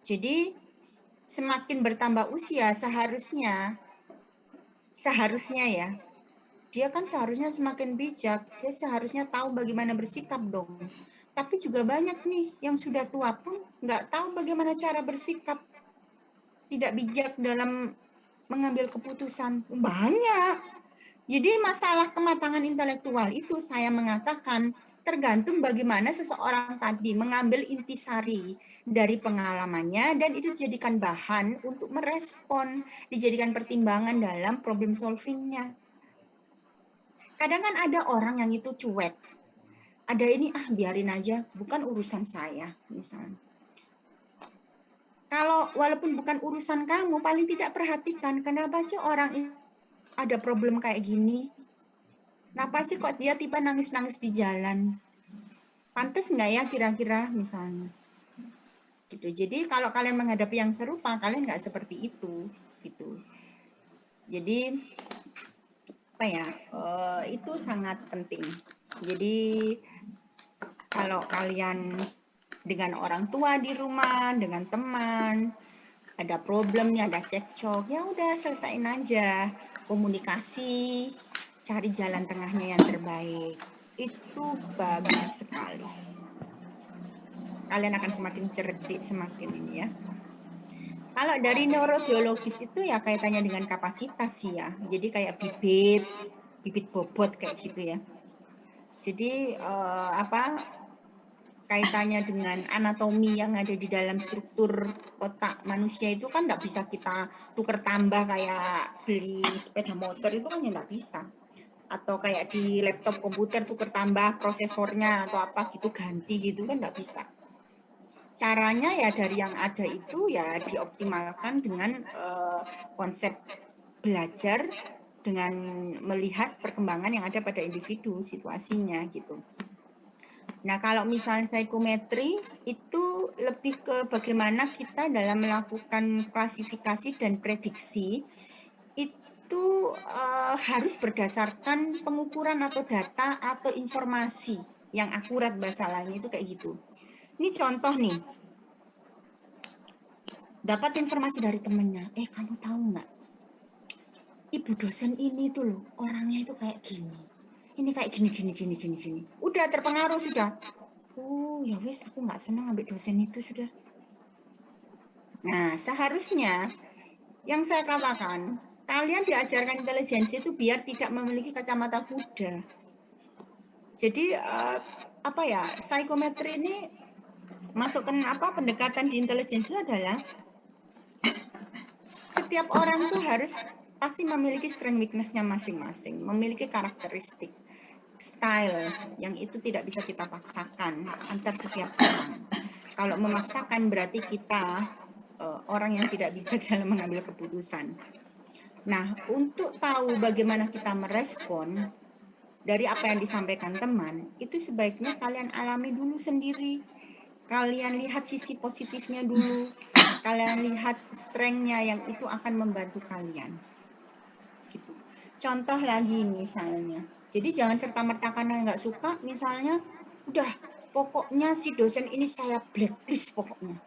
Jadi semakin bertambah usia seharusnya ya, dia kan seharusnya semakin bijak, dia seharusnya tahu bagaimana bersikap dong. Tapi juga banyak nih yang sudah tua pun nggak tahu bagaimana cara bersikap, tidak bijak dalam mengambil keputusan. Banyak. Jadi masalah kematangan intelektual itu saya mengatakan tergantung bagaimana seseorang tadi mengambil intisari dari pengalamannya dan itu dijadikan bahan untuk merespon, dijadikan pertimbangan dalam problem solvingnya. Kadang kan ada orang yang itu cuek. Ada ini, biarin aja, bukan urusan saya, misalnya. Kalau walaupun bukan urusan kamu, paling tidak perhatikan, kenapa sih orang ini ada problem kayak gini? Kenapa sih kok dia tiba nangis-nangis di jalan? Pantas nggak ya kira-kira misalnya? Gitu. Jadi kalau kalian menghadapi yang serupa, kalian nggak seperti itu. Gitu. Jadi apa ya? Itu sangat penting. Jadi kalau kalian dengan orang tua di rumah, dengan teman, ada problemnya, ada cekcok, ya udah selesaiin aja. Komunikasi, cari jalan tengahnya yang terbaik. Itu bagus sekali. Kalian akan semakin cerdik, semakin ini ya. Kalau dari neurobiologis itu ya kaitannya dengan kapasitas sih ya. Jadi kayak bibit bobot kayak gitu ya. Jadi kaitannya dengan anatomi yang ada di dalam struktur otak manusia itu kan nggak bisa kita tuker tambah kayak beli sepeda motor itu kan ya nggak bisa. Atau kayak di laptop komputer tuker tambah prosesornya atau apa gitu ganti gitu kan nggak bisa. Caranya ya dari yang ada itu ya dioptimalkan dengan konsep belajar dengan melihat perkembangan yang ada pada individu situasinya gitu. Nah, kalau misalnya psikometri itu lebih ke bagaimana kita dalam melakukan klasifikasi dan prediksi itu harus berdasarkan pengukuran atau data atau informasi yang akurat bahasa lainnya itu kayak gitu. Ini contoh nih, dapat informasi dari temennya, kamu tahu nggak, ibu dosen ini tuh loh, orangnya itu kayak gini, ini kayak gini. Udah terpengaruh sudah. Ya wes, aku nggak senang ambil dosen itu sudah. Nah, seharusnya yang saya katakan, kalian diajarkan intelijensi itu biar tidak memiliki kacamata kuda. Jadi psikometri ini masukkan pendekatan di intelijensi adalah setiap orang tuh harus pasti memiliki strength weakness-nya masing-masing, memiliki karakteristik, style yang itu tidak bisa kita paksakan antar setiap orang. Kalau memaksakan berarti kita orang yang tidak bijak dalam mengambil keputusan. Nah, untuk tahu bagaimana kita merespon dari apa yang disampaikan teman, itu sebaiknya kalian alami dulu sendiri. Kalian lihat sisi positifnya dulu. Kalian lihat strength-nya yang itu akan membantu kalian. Gitu. Contoh lagi misalnya. Jadi jangan serta-merta karena nggak suka, misalnya, udah pokoknya si dosen ini saya blacklist pokoknya.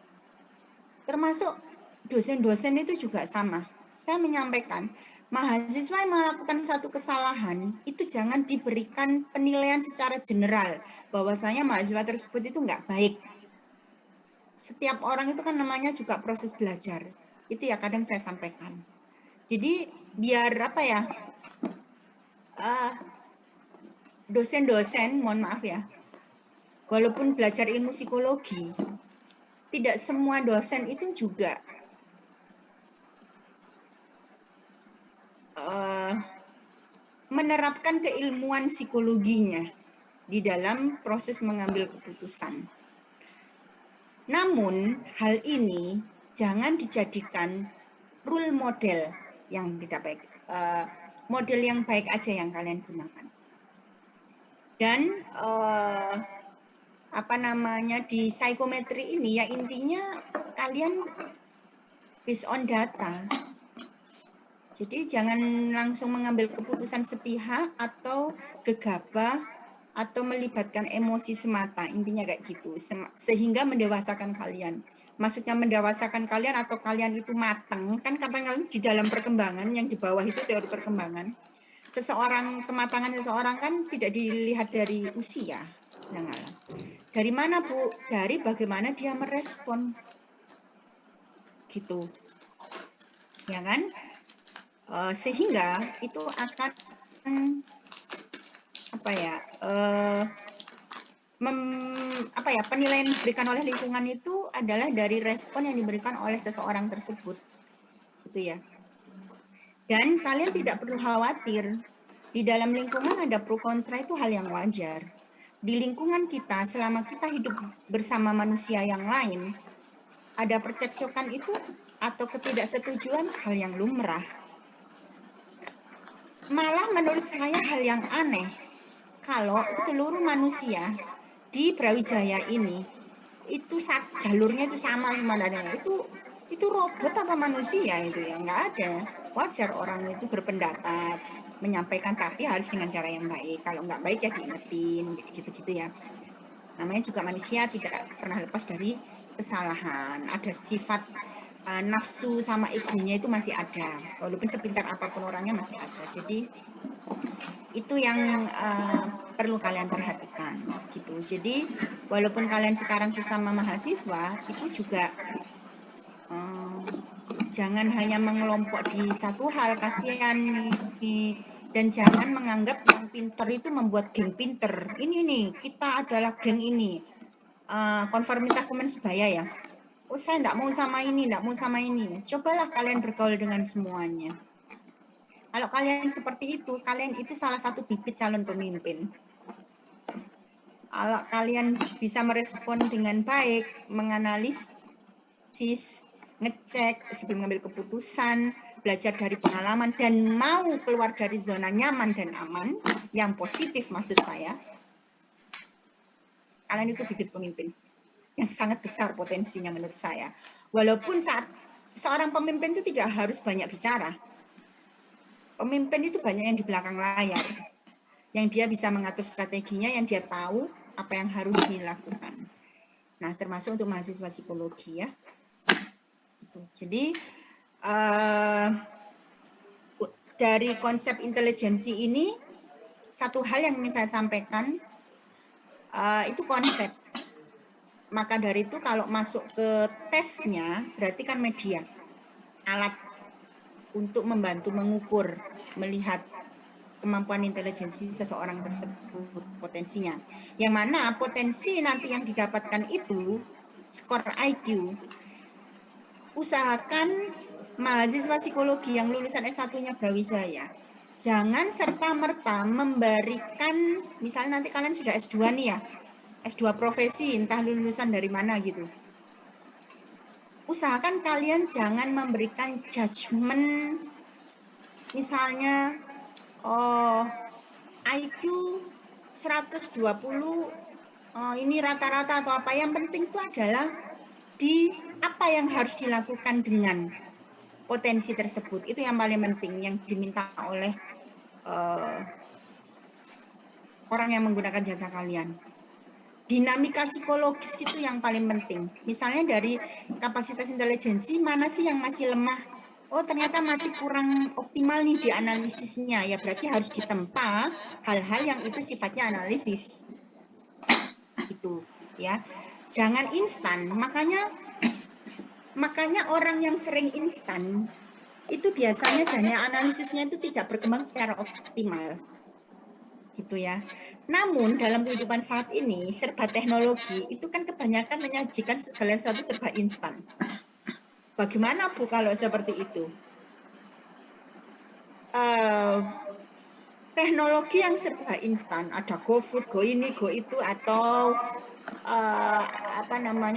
Termasuk dosen-dosen itu juga sama. Saya menyampaikan, mahasiswa yang melakukan satu kesalahan, itu jangan diberikan penilaian secara general, bahwasanya mahasiswa tersebut itu nggak baik. Setiap orang itu kan namanya juga proses belajar. Itu ya kadang saya sampaikan. Jadi biar dosen-dosen, mohon maaf ya, walaupun belajar ilmu psikologi, tidak semua dosen itu juga menerapkan keilmuan psikologinya di dalam proses mengambil keputusan. Namun, hal ini jangan dijadikan role model yang tidak baik. Model yang baik aja yang kalian gunakan. Dan di psikometri ini ya intinya kalian based on data. Jadi jangan langsung mengambil keputusan sepihak atau gegabah atau melibatkan emosi semata. Intinya kayak gitu. Sehingga mendewasakan kalian. Maksudnya mendewasakan kalian atau kalian itu matang. Kan kadang-kadang di dalam perkembangan yang di bawah itu teori perkembangan. Kematangan seseorang kan tidak dilihat dari usia. Dari mana Bu? Dari bagaimana dia merespon. Gitu. Ya kan? Sehingga itu akan penilaian yang diberikan oleh lingkungan itu adalah dari respon yang diberikan oleh seseorang tersebut, gitu ya. Dan kalian tidak perlu khawatir, di dalam lingkungan ada pro kontra itu hal yang wajar. Di lingkungan kita, selama kita hidup bersama manusia yang lain, ada percekcokan itu atau ketidaksetujuan hal yang lumrah. Malah menurut saya hal yang aneh kalau seluruh manusia di Brawijaya ini itu jalurnya itu sama semuanya. Itu robot apa manusia itu ya? Nggak ada. Wajar orang itu berpendapat, menyampaikan tapi harus dengan cara yang baik. Kalau nggak baik ya diingetin, gitu-gitu ya. Namanya juga manusia tidak pernah lepas dari kesalahan. Ada sifat nafsu sama egonya itu masih ada, walaupun sepintar apapun orangnya masih ada. Jadi itu yang perlu kalian perhatikan gitu. Jadi walaupun kalian sekarang sesama mahasiswa itu juga jangan hanya mengelompok di satu hal, kasihan nih. Dan jangan menganggap yang pinter itu membuat geng pinter. Ini nih, kita adalah geng ini. Konformitas teman sebaya ya. Oh saya enggak mau sama ini, enggak mau sama ini. Cobalah kalian bergaul dengan semuanya. Kalau kalian seperti itu, kalian itu salah satu bibit calon pemimpin. Kalau kalian bisa merespon dengan baik, menganalisis, ngecek sebelum mengambil keputusan, belajar dari pengalaman, dan mau keluar dari zona nyaman dan aman, yang positif maksud saya, kalian itu bibit pemimpin yang sangat besar potensinya menurut saya. Walaupun saat seorang pemimpin itu tidak harus banyak bicara. Pemimpin itu banyak yang di belakang layar. Yang dia bisa mengatur strateginya, yang dia tahu apa yang harus dilakukan. Nah, termasuk untuk mahasiswa psikologi ya. Jadi, dari konsep intelijensi ini, satu hal yang ingin saya sampaikan, itu konsep. Maka dari itu kalau masuk ke tesnya, berarti kan media, alat untuk membantu mengukur, melihat kemampuan intelijensi seseorang tersebut, potensinya. Yang mana potensi nanti yang didapatkan itu, skor IQ, usahakan mahasiswa psikologi yang lulusan S1-nya Brawijaya, jangan serta-merta memberikan, misalnya nanti kalian sudah S2 nih ya, S2 profesi, entah lulusan dari mana gitu. Usahakan kalian jangan memberikan judgement, misalnya, IQ 120, ini rata-rata atau apa. Yang penting itu adalah di apa yang harus dilakukan dengan potensi tersebut. Itu yang paling penting, yang diminta oleh orang yang menggunakan jasa kalian. Dinamika psikologis itu yang paling penting. Misalnya dari kapasitas intelijensi, mana sih yang masih lemah? Oh ternyata masih kurang optimal nih di analisisnya. Ya berarti harus ditempa hal-hal yang itu sifatnya analisis. Gitu ya. Jangan instan. Makanya orang yang sering instan itu biasanya daya analisisnya itu tidak berkembang secara optimal. Gitu ya. Namun dalam kehidupan saat ini serba teknologi itu kan kebanyakan menyajikan segala sesuatu serba instan. Bagaimana Bu kalau seperti itu? Teknologi yang serba instan, ada GoFood, Go ini, Go itu, atau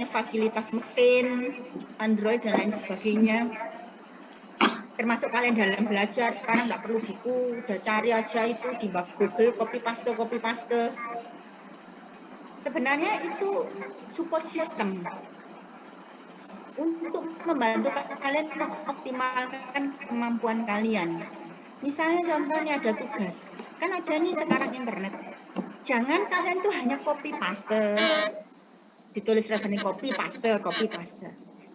fasilitas mesin, Android dan lain sebagainya. Termasuk kalian dalam belajar, sekarang nggak perlu buku, udah cari aja itu di Google, copy paste. Sebenarnya itu support system untuk membantu kalian mengoptimalkan kemampuan kalian. Misalnya contohnya ada tugas, kan ada nih sekarang internet. Jangan kalian tuh hanya copy paste, ditulis referensi copy paste.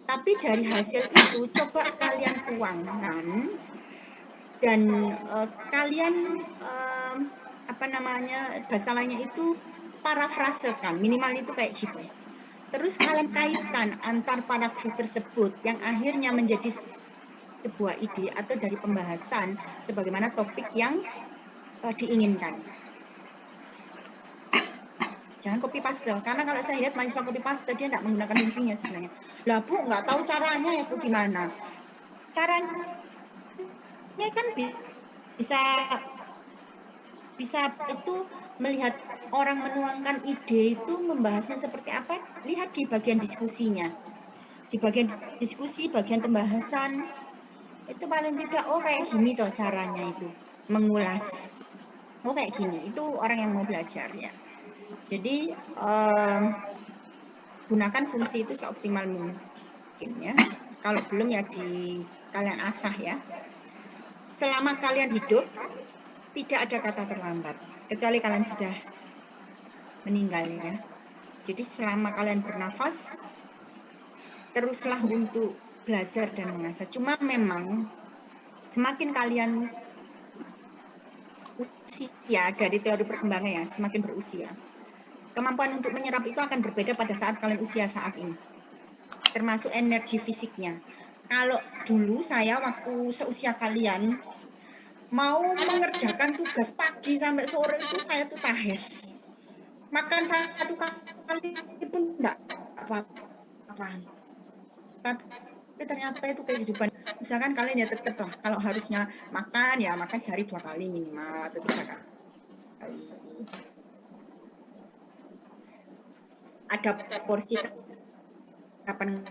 Tapi dari hasil itu coba kalian tuangkan dan kalian bahasa lainnya itu parafrasekan, minimal itu kayak gitu. Terus kalian kaitkan antar paragraf tersebut yang akhirnya menjadi sebuah ide atau dari pembahasan sebagaimana topik yang diinginkan. Jangan copy paste, karena kalau saya lihat mahasiswa copy paste dia tidak menggunakan fungsinya sebenarnya. Lah Bu, nggak tahu caranya ya Bu gimana? Caranya kan bisa itu melihat orang menuangkan ide itu membahasnya seperti apa, lihat di bagian diskusinya. Di bagian diskusi, bagian pembahasan, itu paling tidak, oh kayak gini toh caranya itu, mengulas. Oh kayak gini, itu orang yang mau belajar ya. Jadi gunakan fungsi itu seoptimal mungkin ya. Kalau belum ya kalian asah ya. Selama kalian hidup, tidak ada kata terlambat, kecuali kalian sudah meninggal ya. Jadi selama kalian bernafas, teruslah untuk belajar dan mengasah. Cuma memang semakin kalian usia dari teori perkembangan ya, semakin berusia, kemampuan untuk menyerap itu akan berbeda pada saat kalian usia saat ini. Termasuk energi fisiknya. Kalau dulu saya waktu seusia kalian, mau mengerjakan tugas pagi sampai sore itu saya tuh tahes. Makan satu kali pun enggak apa-apa. Tapi ternyata itu kehidupan. Misalkan kalian ya tetap lah, kalau harusnya makan ya makan sehari 2 kali minimal atau 3 kali. Ada porsi kapan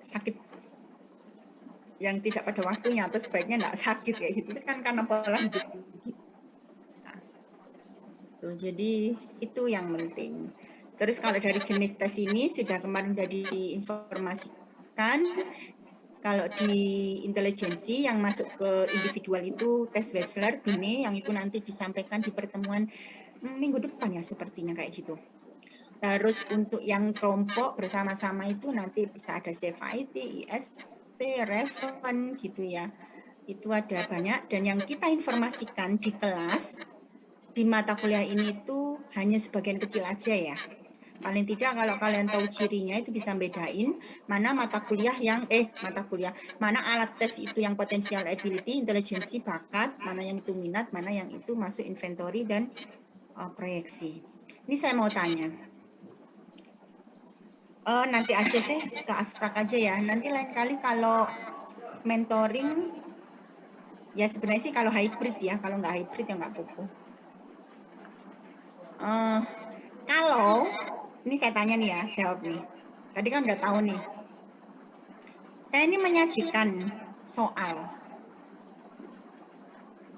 sakit yang tidak pada waktunya atau sebaiknya enggak sakit ya gitu kan karena pola hidup. Jadi itu yang penting. Terus kalau dari jenis tes ini sudah kemarin sudah diinformasikan, kalau di intelijensi yang masuk ke individual itu tes Wechsler, Binet, yang itu nanti disampaikan di pertemuan minggu depan ya sepertinya kayak gitu. Terus untuk yang kelompok bersama-sama itu nanti bisa ada CFIT, IST, Reven gitu ya. Itu ada banyak dan yang kita informasikan di kelas di mata kuliah ini tuh hanya sebagian kecil aja ya. Paling tidak kalau kalian tahu cirinya itu bisa bedain mana mata kuliah mana alat tes itu yang potensial ability, intelijensi, bakat, mana yang itu minat, mana yang itu masuk inventory dan proyeksi. Ini saya mau tanya. Nanti aja sih ke Asprak aja ya. Nanti lain kali kalau mentoring ya sebenarnya sih kalau hybrid ya, kalau nggak hybrid ya nggak apa-apa. Kalau ini saya tanya nih ya, jawab nih. Tadi kan udah tahu nih. Saya ini menyajikan soal.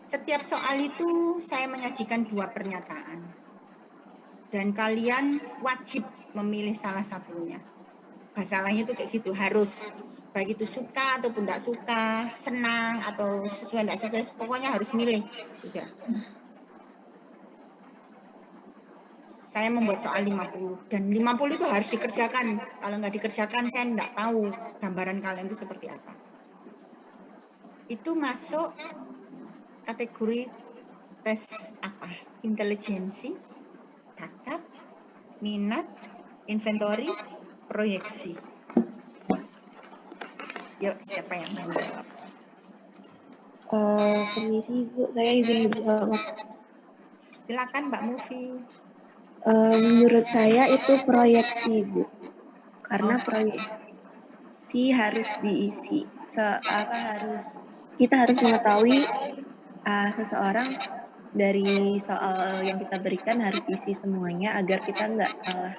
Setiap soal itu saya menyajikan 2 pernyataan. Dan kalian wajib memilih salah satunya. Bahasa lainnya itu kayak gitu, harus. Baik itu suka ataupun tidak suka, senang atau sesuai tidak sesuai, pokoknya harus milih. Udah. Saya membuat soal 50 dan 50 itu harus dikerjakan. Kalau nggak dikerjakan saya nggak tahu gambaran kalian itu seperti apa. Itu masuk kategori tes apa? Intelijensi, bakat, minat, inventory, proyeksi. Yuk, siapa yang mau jawab? Permisi Bu, saya izin menjawab. Silakan Mbak Mufi. Menurut saya itu proyeksi Bu, karena proyeksi harus diisi. Kita harus mengetahui seseorang dari soal yang kita berikan harus diisi semuanya agar kita nggak salah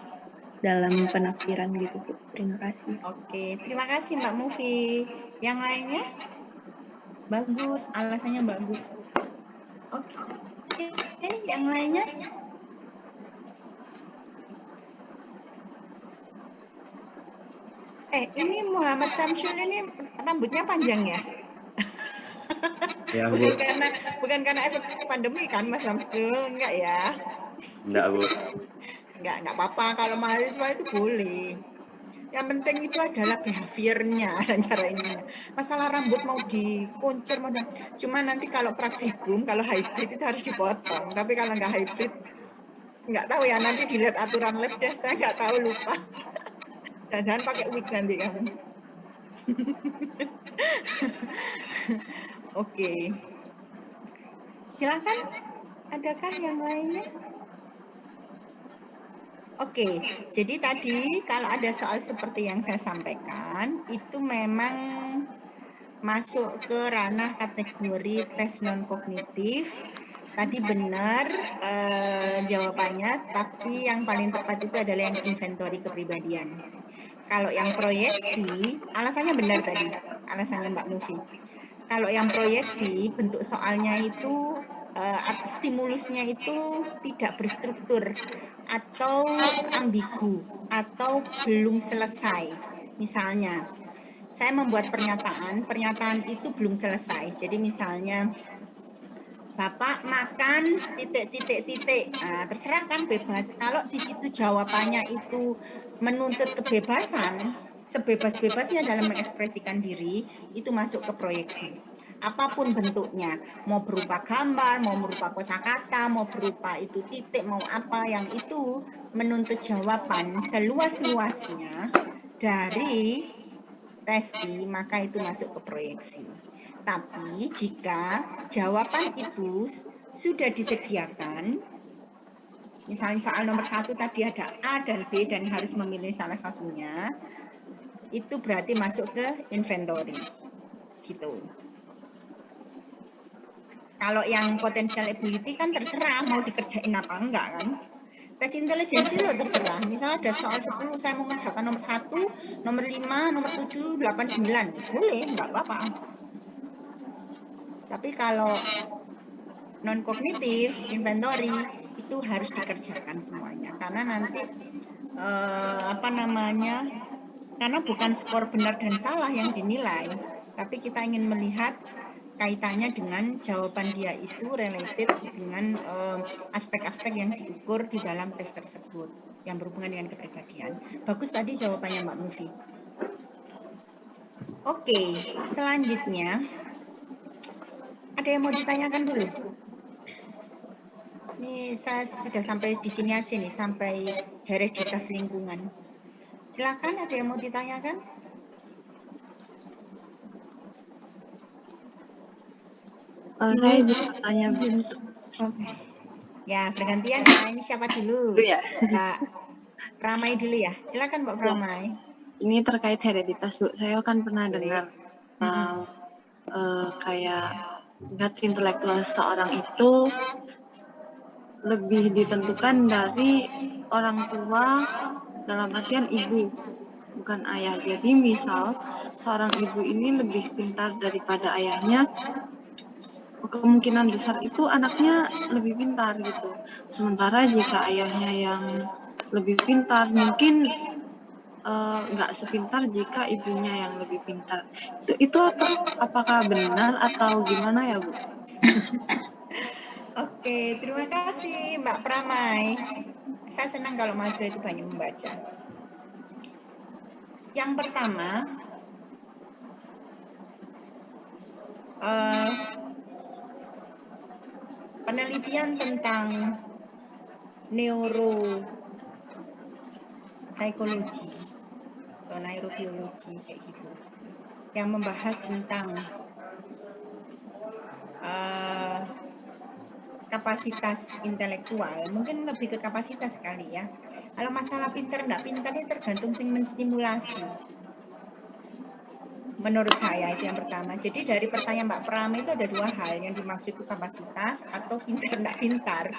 dalam penafsiran gitu Bu. Terima kasih. Oke, terima kasih Mbak Mufi. Yang lainnya? Bagus, alasannya bagus. Oke, yang lainnya? Ini Muhammad Samsul ini rambutnya panjang ya? Ya Bu, bukan karena efek pandemi kan Mas Samsul, enggak ya? enggak Bu. Enggak apa-apa, kalau mahasiswa itu boleh. Yang penting itu adalah behaviornya dan cara ininya. Masalah rambut mau dikuncir, cuma nanti kalau praktikum, kalau hybrid itu harus dipotong. Tapi kalau nggak hybrid, nggak tahu ya, nanti dilihat aturan lab deh, saya nggak tahu, lupa. Jangan pakai wig nanti kamu. Oke. Silakan, adakah yang lainnya? Oke, jadi tadi kalau ada soal seperti yang saya sampaikan, itu memang masuk ke ranah kategori tes non-kognitif. Tadi benar jawabannya, tapi yang paling tepat itu adalah yang inventory kepribadian. Kalau yang proyeksi, alasannya benar tadi, alasannya Mbak Mufi. Kalau yang proyeksi, bentuk soalnya itu, stimulusnya itu tidak berstruktur, atau ambigu, atau belum selesai. Misalnya, saya membuat pernyataan itu belum selesai. Jadi misalnya, Bapak makan titik. Nah, terserah kan, bebas. Kalau di situ jawabannya itu menuntut kebebasan, sebebas-bebasnya dalam mengekspresikan diri, itu masuk ke proyeksi. Apapun bentuknya, mau berupa gambar, mau berupa kosakata, mau berupa itu titik, mau apa, yang itu menuntut jawaban seluas-luasnya dari testi, maka itu masuk ke proyeksi. Tapi jika jawaban itu sudah disediakan, misalnya soal nomor 1 tadi ada A dan B dan harus memilih salah satunya, itu berarti masuk ke inventory. Gitu. Kalau yang potential ability kan terserah mau dikerjain apa enggak kan. Tes intelijensi lo terserah. Misalnya ada soal 10, saya mau mengerjakan nomor 1, nomor 5, nomor 7, 8, 9. Boleh, enggak apa-apa. Tapi kalau non-kognitif, inventory, itu harus dikerjakan semuanya. Karena nanti, karena bukan skor benar dan salah yang dinilai, tapi kita ingin melihat kaitannya dengan jawaban dia itu related dengan aspek-aspek yang diukur di dalam tes tersebut yang berhubungan dengan kepribadian. Bagus tadi jawabannya Mbak Mufi. Oke, selanjutnya ada yang mau ditanyakan dulu? Ini saya sudah sampai di sini aja nih, sampai hereditas lingkungan. Silakan, ada yang mau ditanyakan? Saya juga tanya Bu. Oke. Ya, bergantian ya. Ini siapa dulu? Ya. Mbak Pramai dulu ya. Silakan Mbak Pramai. Ini terkait hereditas Bu. Saya kan pernah dengar kayak tingkat intelektual seseorang itu lebih ditentukan dari orang tua, dalam artian ibu, bukan ayah. Jadi misal seorang ibu ini lebih pintar daripada ayahnya, kemungkinan besar itu anaknya lebih pintar gitu. Sementara jika ayahnya yang lebih pintar, mungkin nggak sepintar jika ibunya yang lebih pintar. Itu apakah benar atau gimana ya Bu? Oke, terima kasih Mbak Pramai. Saya senang kalau mahasiswa itu banyak membaca. Yang pertama, penelitian tentang neuropsikologi atau neurobiologi kayak gitu, yang membahas tentang kapasitas intelektual, mungkin lebih ke kapasitas kali ya. Kalau masalah pintar enggak pintar itu tergantung sing menstimulasi. Menurut saya itu yang pertama. Jadi dari pertanyaan Mbak Pram itu ada dua hal yang dimaksud itu kapasitas atau pintar enggak pintar.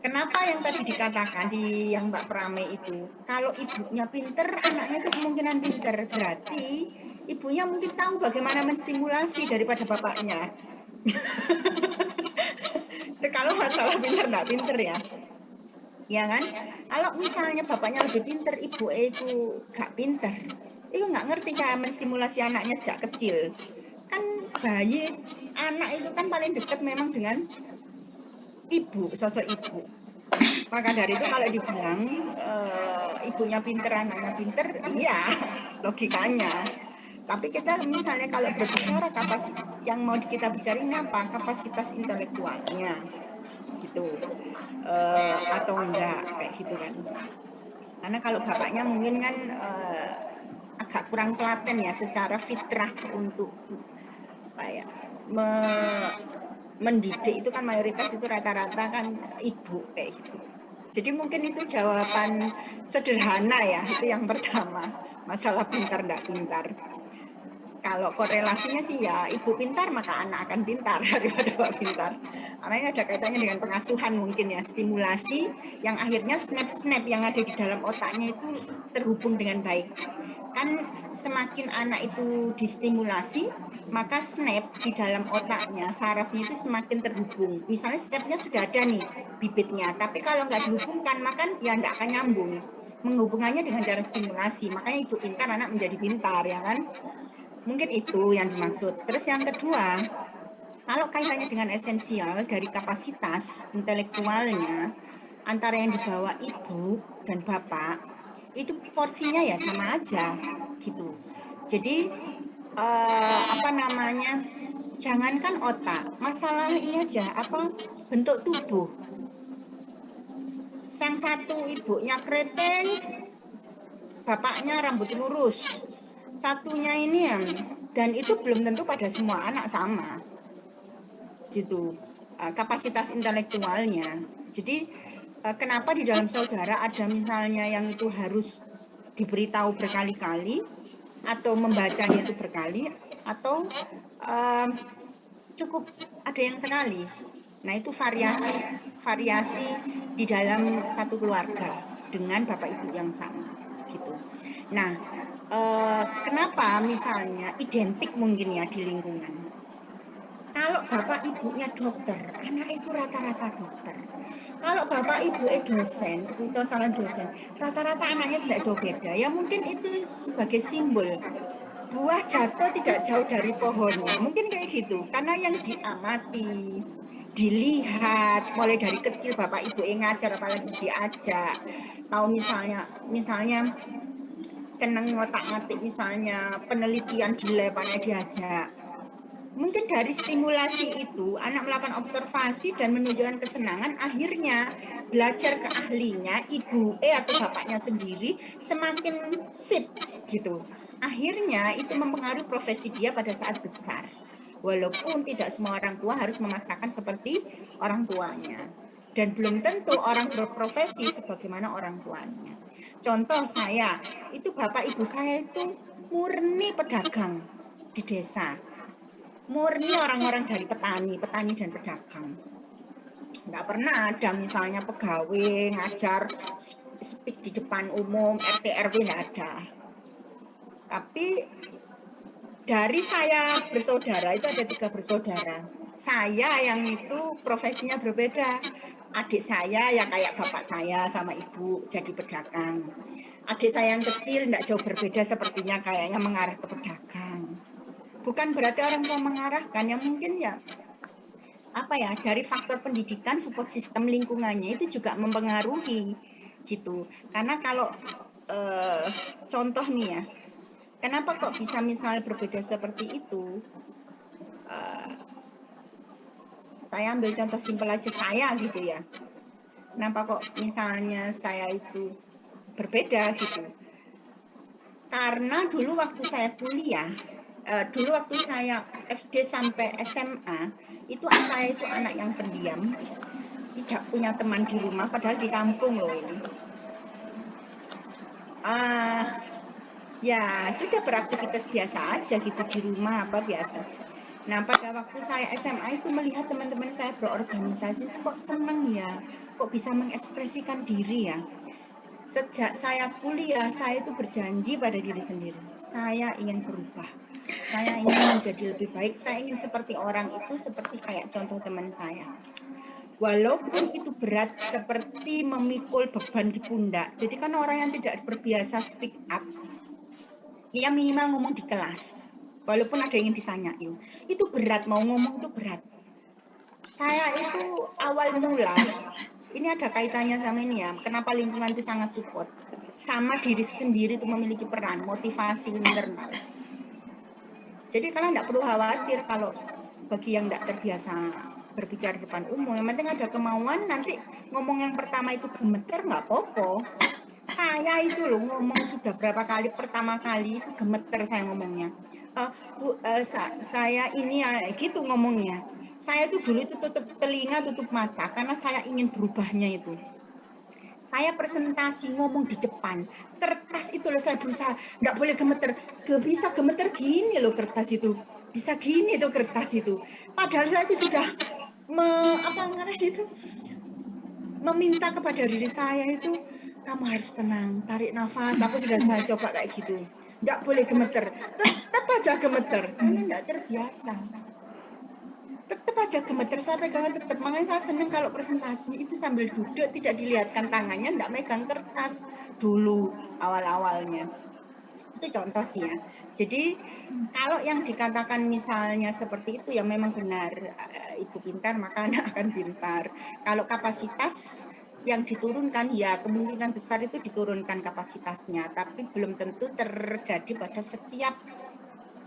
Kenapa yang tadi dikatakan di yang Mbak Prame itu, kalau ibunya pinter, anaknya itu kemungkinan pinter. Berarti ibunya mungkin tahu bagaimana menstimulasi daripada bapaknya. Kalau masalah pinter nggak pinter ya, ya kan? Kalau misalnya bapaknya lebih pinter, ibu itu gak pinter, itu nggak ngerti cara menstimulasi anaknya sejak kecil. Kan bayi, anak itu kan paling dekat memang dengan ibu, sosok ibu. Maka dari itu kalau dibilang ibunya pinter, anaknya pinter, iya logikanya. Tapi kita misalnya kalau berbicara kapasitas yang mau kita bicarain apa? Kapasitas intelektualnya gitu. Atau enggak kayak gitu kan. Karena kalau bapaknya mungkin kan agak kurang telaten ya secara fitrah untuk apa ya, mendidik itu kan mayoritas itu rata-rata kan ibu kayak gitu. Jadi mungkin itu jawaban sederhana ya, itu yang pertama, masalah pintar enggak pintar. Kalau korelasinya sih ya ibu pintar maka anak akan pintar daripada bapak pintar. Karena ini ada kaitannya dengan pengasuhan mungkin ya, stimulasi yang akhirnya snap-snap yang ada di dalam otaknya itu terhubung dengan baik. Kan semakin anak itu distimulasi, maka snap di dalam otaknya, sarafnya itu semakin terhubung. Misalnya snapnya sudah ada nih bibitnya, tapi kalau nggak dihubungkan, maka ya nggak akan nyambung. Menghubungannya dengan cara stimulasi, makanya ibu pintar, anak menjadi pintar, ya kan? Mungkin itu yang dimaksud. Terus yang kedua, kalau kaitannya dengan esensial dari kapasitas intelektualnya, antara yang dibawa ibu dan bapak, itu porsinya ya sama aja gitu. Jadi apa namanya, jangankan otak, masalah ini aja, apa bentuk tubuh. Yang satu ibunya keriting, bapaknya rambut lurus. Satunya ini yang, dan itu belum tentu pada semua anak sama gitu kapasitas intelektualnya. Jadi kenapa di dalam saudara ada misalnya yang itu harus diberitahu berkali-kali atau membacanya itu berkali atau cukup ada yang sekali. Nah itu variasi di dalam satu keluarga dengan bapak ibu yang sama gitu. Nah kenapa misalnya identik mungkin ya di lingkungan. Kalau bapak ibunya dokter, anak itu rata-rata dokter. Kalau bapak ibu dosen, itu salah dosen, rata-rata anaknya tidak jauh beda. Ya mungkin itu sebagai simbol. Buah jatuh tidak jauh dari pohonnya. Mungkin kayak gitu. Karena yang diamati, dilihat, mulai dari kecil bapak ibu ngajar, apalagi diajak. Tahu misalnya senang ngotak-ngatik misalnya penelitian di lab, diajak. Mungkin dari stimulasi itu anak melakukan observasi dan menunjukkan kesenangan, akhirnya belajar ke ahlinya ibu atau bapaknya sendiri semakin sip gitu. Akhirnya itu mempengaruhi profesi dia pada saat besar. Walaupun tidak semua orang tua harus memaksakan seperti orang tuanya. Dan belum tentu orang berprofesi sebagaimana orang tuanya. Contoh saya, itu bapak ibu saya itu murni pedagang di desa. Murni orang-orang dari petani dan pedagang. Nggak pernah ada misalnya pegawai ngajar speak di depan umum, RT RW nggak ada. Tapi dari saya bersaudara itu ada 3 bersaudara. Saya yang itu profesinya berbeda. Adik saya ya kayak bapak saya sama ibu jadi pedagang. Adik saya yang kecil nggak jauh berbeda sepertinya, kayaknya mengarah ke pedagang. Bukan berarti orang tua mengarahkan, ya mungkin ya apa ya, dari faktor pendidikan, support sistem lingkungannya itu juga mempengaruhi gitu. Karena kalau contoh nih ya, kenapa kok bisa misalnya berbeda seperti itu? Saya ambil contoh simpel aja saya gitu ya. Kenapa kok misalnya saya itu berbeda gitu? Karena dulu waktu saya kuliah, dulu waktu saya SD sampai SMA, itu saya itu anak yang pendiam, tidak punya teman di rumah, padahal di kampung loh ini. Ya sudah beraktivitas biasa aja gitu di rumah apa biasa. Nah, pada waktu saya SMA itu melihat teman-teman saya berorganisasi itu kok senang ya, kok bisa mengekspresikan diri ya. Sejak saya kuliah, saya itu berjanji pada diri sendiri, saya ingin berubah. Saya ingin menjadi lebih baik, saya ingin seperti orang itu, seperti kayak contoh teman saya. Walaupun itu berat seperti memikul beban di pundak. Jadi kan orang yang tidak berbiasa speak up, ya minimal ngomong di kelas. Walaupun ada yang ditanyain. Itu berat, mau ngomong itu berat. Saya itu awal mula, ini ada kaitannya sama ini ya, kenapa lingkungan itu sangat support. Sama diri sendiri itu memiliki peran, motivasi internal. Jadi kalian tidak perlu khawatir kalau bagi yang tidak terbiasa berbicara di depan umum, yang penting ada kemauan, nanti ngomong yang pertama itu gemeter nggak apa-apa. Saya itu loh ngomong sudah berapa kali, pertama kali itu gemeter saya ngomongnya. Saya ini gitu ngomongnya. Saya tuh dulu itu tutup telinga, tutup mata karena saya ingin berubahnya itu. Saya presentasi ngomong di depan, kertas itu loh saya berusaha nggak boleh gemeter, bisa gemeter gini loh kertas itu, bisa gini tuh kertas itu. Padahal saya itu sudah meminta kepada diri saya itu, kamu harus tenang, tarik nafas. Aku sudah saya coba kayak gitu, nggak boleh gemeter, tetap aja gemeter karena nggak terbiasa. Tetap aja gemeter, saya pegangan tetap. Makanya saya senang kalau presentasi itu sambil duduk, tidak dilihatkan tangannya, enggak megang kertas dulu awal-awalnya. Itu contoh sih ya. Jadi kalau yang dikatakan misalnya seperti itu ya memang benar, ibu pintar maka anak akan pintar. Kalau kapasitas yang diturunkan ya kemungkinan besar itu diturunkan kapasitasnya, tapi belum tentu terjadi pada setiap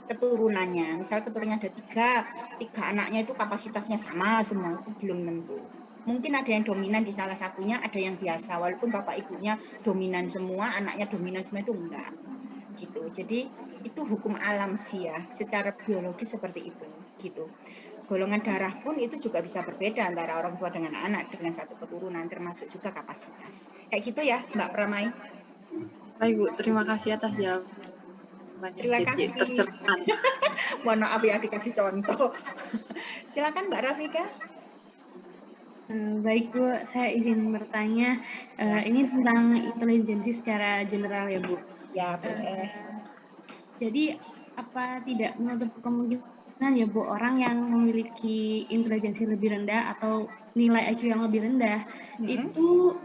keturunannya. Misal keturunannya ada tiga anaknya itu kapasitasnya sama semua, itu belum tentu. Mungkin ada yang dominan di salah satunya, ada yang biasa. Walaupun bapak ibunya dominan semua, anaknya dominan semua itu enggak. Gitu. Jadi itu hukum alam sih ya, secara biologis seperti itu. Gitu. Golongan darah pun itu juga bisa berbeda antara orang tua dengan anak dengan satu keturunan, termasuk juga kapasitas. Kayak gitu ya, Mbak Pramai. Baik Bu, terima kasih atas jawabannya. Terima Jadi kasih. tercerahkan. Mohon maaf ya dikasih contoh. Silakan Mbak Rafika. Baik Bu, saya izin bertanya. Ini tentang intelijensi secara general ya Bu. Ya boleh. Jadi apa tidak menutup kemungkinan ya Bu, orang yang memiliki intelijensi lebih rendah atau nilai IQ yang lebih rendah itu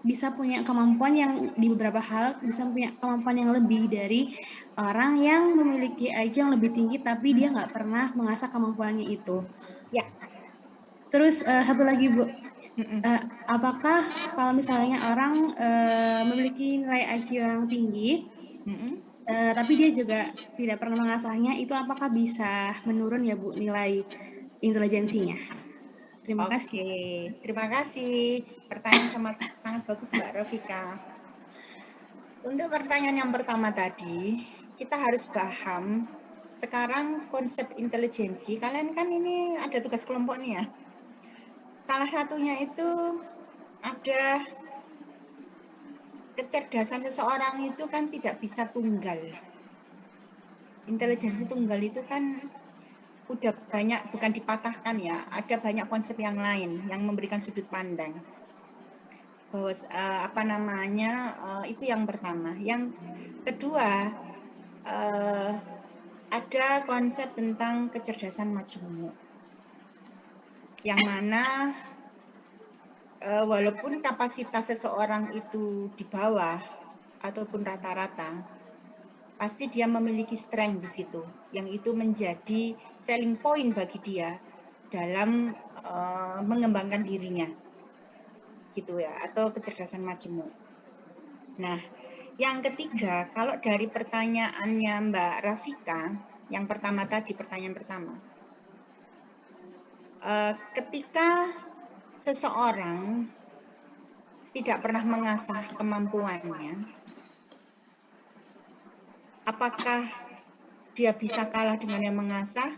bisa punya kemampuan yang di beberapa hal bisa punya kemampuan yang lebih dari orang yang memiliki IQ yang lebih tinggi tapi dia nggak pernah mengasah kemampuannya itu. Ya. Terus satu lagi Bu, apakah kalau misalnya orang memiliki nilai IQ yang tinggi, tapi dia juga tidak pernah mengasahnya, itu apakah bisa menurun ya Bu nilai intelijensinya? Terima kasih. Oke, terima kasih. Pertanyaan sangat bagus Mbak Rafika. Untuk pertanyaan yang pertama tadi, kita harus paham sekarang konsep intelijensi. Kalian kan ini ada tugas kelompok nih ya. Salah satunya itu ada kecerdasan seseorang itu kan tidak bisa tunggal. Intelijensi tunggal itu kan udah banyak, bukan dipatahkan ya, ada banyak konsep yang lain yang memberikan sudut pandang. Bahwa itu yang pertama. Yang kedua, ada konsep tentang kecerdasan majemuk. Yang mana walaupun kapasitas seseorang itu di bawah ataupun rata-rata, pasti dia memiliki strength di situ, yang itu menjadi selling point bagi dia dalam mengembangkan dirinya, gitu ya, atau kecerdasan majemuk. Nah, yang ketiga, kalau dari pertanyaannya Mbak Rafika, yang pertama tadi, pertanyaan pertama, ketika seseorang tidak pernah mengasah kemampuannya, apakah dia bisa kalah dengan yang mengasah?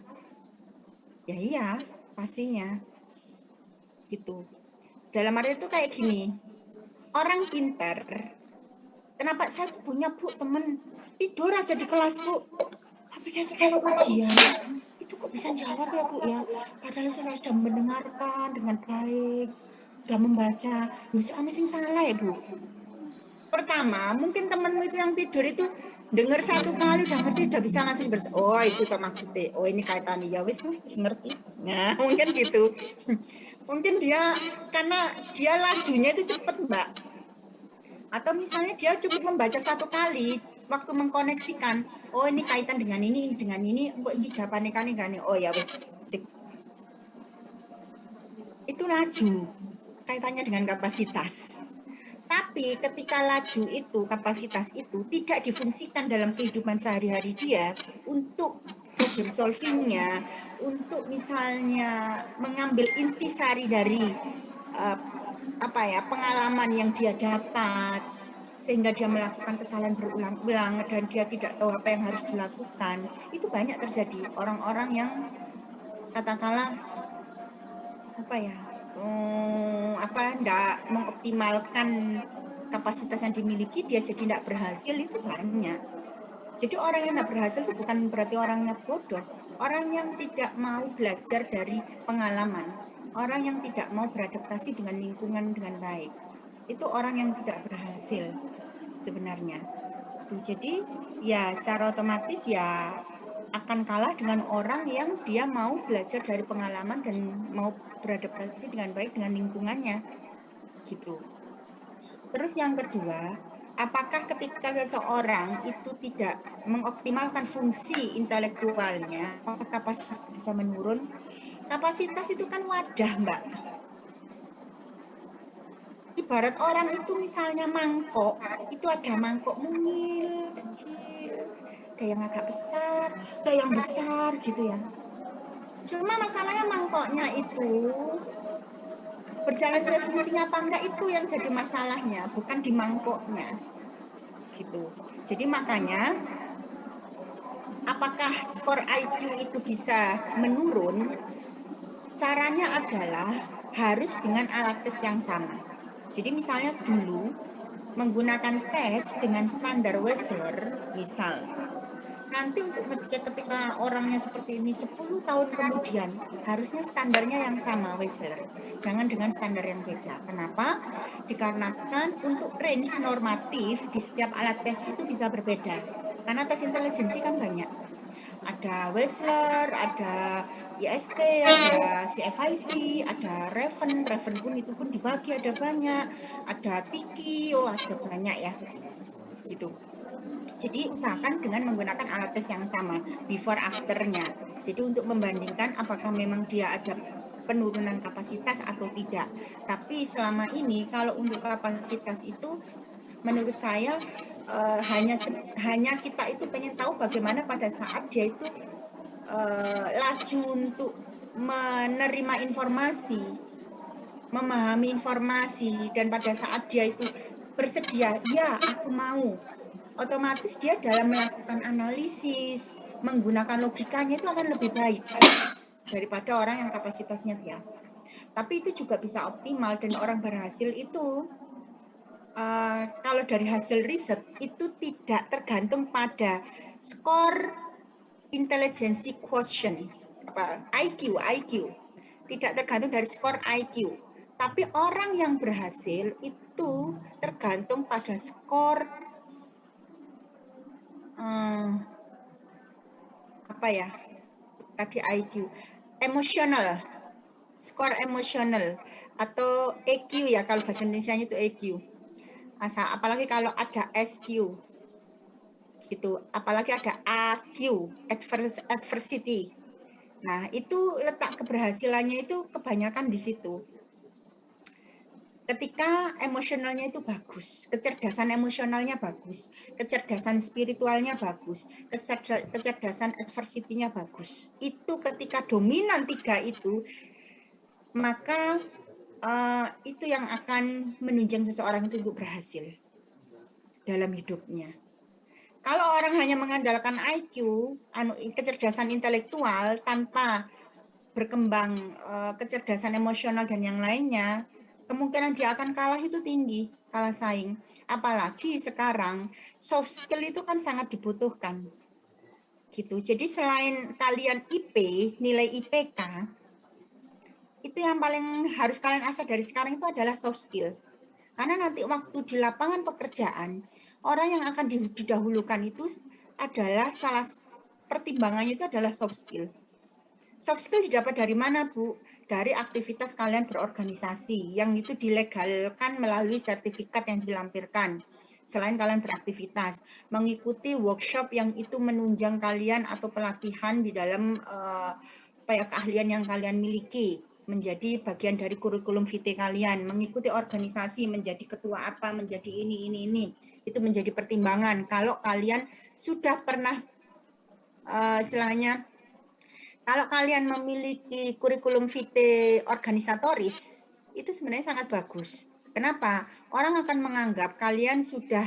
Ya iya, pastinya. Gitu. Dalam arti itu kayak gini, orang pintar, kenapa saya tuh punya Bu temen tidur aja di kelas Bu, Tapi nanti kalau ujian, itu kok bisa jawab ya Bu ya? Padahal saya sudah mendengarkan dengan baik, sudah membaca. Loh, soalnya sing salah ya Bu? Pertama, mungkin temanmu itu yang tidur itu dengar satu kali udah ngerti, udah bisa langsung oh itu tuh maksudnya, oh ini kaitannya ya wis ngerti. Nah mungkin gitu. Mungkin dia karena dia lajunya itu cepet Mbak, atau misalnya dia cukup membaca satu kali waktu mengkoneksikan, oh ini kaitan dengan ini kok ini jawabannya kan, oh ya wis sip. Itu laju kaitannya dengan kapasitas. Tapi ketika laju itu, kapasitas itu tidak difungsikan dalam kehidupan sehari-hari dia untuk problem solvingnya, untuk misalnya mengambil intisari dari pengalaman yang dia dapat, sehingga dia melakukan kesalahan berulang-ulang dan dia tidak tahu apa yang harus dilakukan. Itu banyak terjadi orang-orang yang katakanlah enggak mengoptimalkan kapasitas yang dimiliki, dia jadi tidak berhasil, itu banyak. Jadi orang yang tidak berhasil itu bukan berarti orangnya bodoh, orang yang tidak mau belajar dari pengalaman, orang yang tidak mau beradaptasi dengan lingkungan dengan baik, itu orang yang tidak berhasil sebenarnya. Jadi ya secara otomatis ya akan kalah dengan orang yang dia mau belajar dari pengalaman dan mau beradaptasi dengan baik dengan lingkungannya gitu. Terus yang kedua, apakah ketika seseorang itu tidak mengoptimalkan fungsi intelektualnya, apakah kapasitas bisa menurun? Kapasitas itu kan wadah, Mbak. Ibarat orang itu misalnya mangkok, itu ada mangkok mungil, kecil, ada yang agak besar, ada yang besar gitu ya. Cuma masalahnya mangkoknya itu berjalan sesuai fungsinya apa enggak, itu yang jadi masalahnya, bukan di mangkoknya. Gitu. Jadi makanya apakah skor IQ itu bisa menurun? Caranya adalah harus dengan alat tes yang sama. Jadi misalnya dulu menggunakan tes dengan standar Wechsler, misal. Nanti untuk ngecek ketika orangnya seperti ini 10 tahun kemudian, harusnya standarnya yang sama Wechsler. Jangan dengan standar yang beda. Kenapa? Dikarenakan untuk range normatif di setiap alat tes itu bisa berbeda. Karena tes intelijensi kan banyak. Ada Wechsler, ada IST, ada CFIT, ada Raven pun itu pun dibagi, ada banyak, ada Tiki, ada banyak ya, gitu. Jadi usahakan dengan menggunakan alat tes yang sama, before after-nya. Jadi untuk membandingkan apakah memang dia ada penurunan kapasitas atau tidak. Tapi selama ini kalau untuk kapasitas itu menurut saya hanya kita itu pengen tahu bagaimana pada saat dia itu laju untuk menerima informasi, memahami informasi, dan pada saat dia itu bersedia, ya aku mau, otomatis dia dalam melakukan analisis, menggunakan logikanya itu akan lebih baik daripada orang yang kapasitasnya biasa. Tapi itu juga bisa optimal, dan orang berhasil itu kalau dari hasil riset itu tidak tergantung pada skor intelligence quotient, IQ, tidak tergantung dari skor IQ, tapi orang yang berhasil itu tergantung pada skor IQ, emosional, skor emosional atau EQ ya, kalau bahasa Indonesianya itu EQ. Apalagi kalau ada SQ gitu, apalagi ada AQ, adversity. Nah, itu letak keberhasilannya itu kebanyakan di situ. Ketika emosionalnya itu bagus, kecerdasan emosionalnya bagus, kecerdasan spiritualnya bagus, kecerdasan adversity-nya bagus. Itu ketika dominan 3 itu, maka itu yang akan menunjang seseorang itu untuk berhasil dalam hidupnya. Kalau orang hanya mengandalkan IQ, kecerdasan intelektual, tanpa berkembang kecerdasan emosional dan yang lainnya, kemungkinan dia akan kalah itu tinggi, kalah saing. Apalagi sekarang soft skill itu kan sangat dibutuhkan. Gitu. Jadi selain kalian IP, nilai IPK, itu yang paling harus kalian asah dari sekarang itu adalah soft skill. Karena nanti waktu di lapangan pekerjaan, orang yang akan didahulukan itu adalah pertimbangannya itu adalah soft skill. Soft skill didapat dari mana, Bu? Dari aktivitas kalian berorganisasi, yang itu dilegalkan melalui sertifikat yang dilampirkan. Selain kalian beraktivitas, mengikuti workshop yang itu menunjang kalian atau pelatihan di dalam keahlian yang kalian miliki, menjadi bagian dari kurikulum vitae kalian, mengikuti organisasi, menjadi ketua apa, menjadi ini. Itu menjadi pertimbangan. Kalau kalian sudah pernah istilahnya, kalau kalian memiliki kurikulum vitae organisatoris, itu sebenarnya sangat bagus. Kenapa? Orang akan menganggap kalian sudah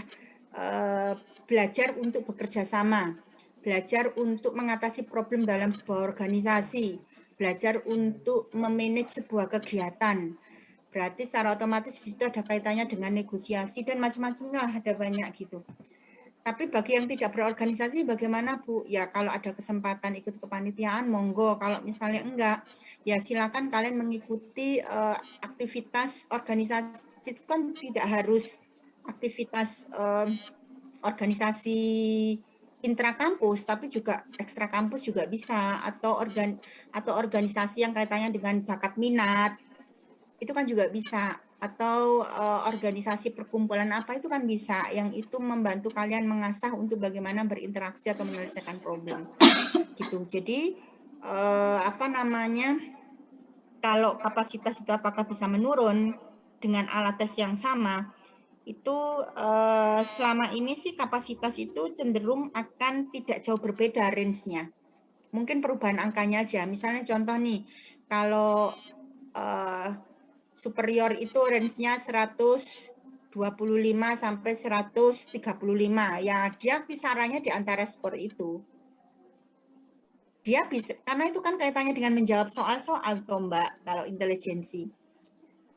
belajar untuk bekerja sama, belajar untuk mengatasi problem dalam sebuah organisasi, belajar untuk memanage sebuah kegiatan. Berarti secara otomatis itu ada kaitannya dengan negosiasi dan macam-macam lah, ada banyak gitu. Tapi bagi yang tidak berorganisasi bagaimana, Bu? Ya kalau ada kesempatan ikut kepanitiaan, monggo. Kalau misalnya enggak, ya silakan kalian mengikuti aktivitas organisasi. Itu kan tidak harus aktivitas organisasi intrakampus, tapi juga ekstra kampus juga bisa, atau organisasi yang kaitannya dengan bakat minat, itu kan juga bisa, atau organisasi perkumpulan apa itu kan bisa, yang itu membantu kalian mengasah untuk bagaimana berinteraksi atau menyelesaikan problem gitu. Jadi kalau kapasitas itu apakah bisa menurun dengan alat tes yang sama, itu selama ini sih kapasitas itu cenderung akan tidak jauh berbeda range-nya. Mungkin perubahan angkanya aja. Misalnya contoh nih, kalau superior itu range-nya 125 sampai 135. Ya, dia kisarannya di antara skor itu. Dia bisa, karena itu kan kaitannya dengan menjawab soal-soal toh, Mbak, kalau intelijensi.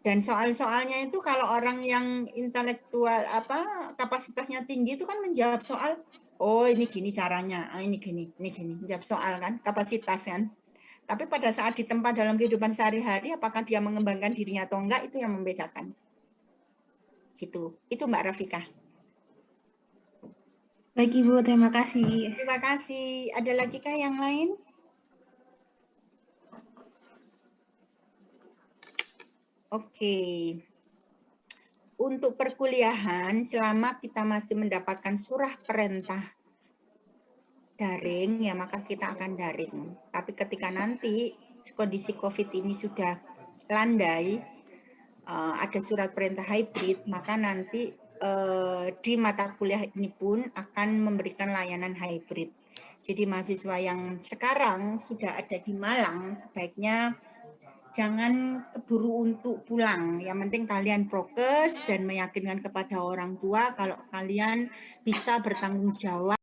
Dan soal-soalnya itu kalau orang yang intelektual kapasitasnya tinggi itu kan menjawab soal, oh ini gini caranya, ini gini, menjawab soal kan, kapasitas kan. Tapi pada saat ditempa dalam kehidupan sehari-hari, apakah dia mengembangkan dirinya atau enggak, itu yang membedakan. Gitu. Itu Mbak Rafika. Baik Ibu, terima kasih. Terima kasih. Ada lagi kah yang lain? Oke. Untuk perkuliahan, selama kita masih mendapatkan surah perintah daring, ya maka kita akan daring. Tapi ketika nanti kondisi COVID ini sudah landai, ada surat perintah hybrid, maka nanti di mata kuliah ini pun akan memberikan layanan hybrid. Jadi mahasiswa yang sekarang sudah ada di Malang, sebaiknya jangan keburu untuk pulang. Yang penting kalian prokes dan meyakinkan kepada orang tua kalau kalian bisa bertanggung jawab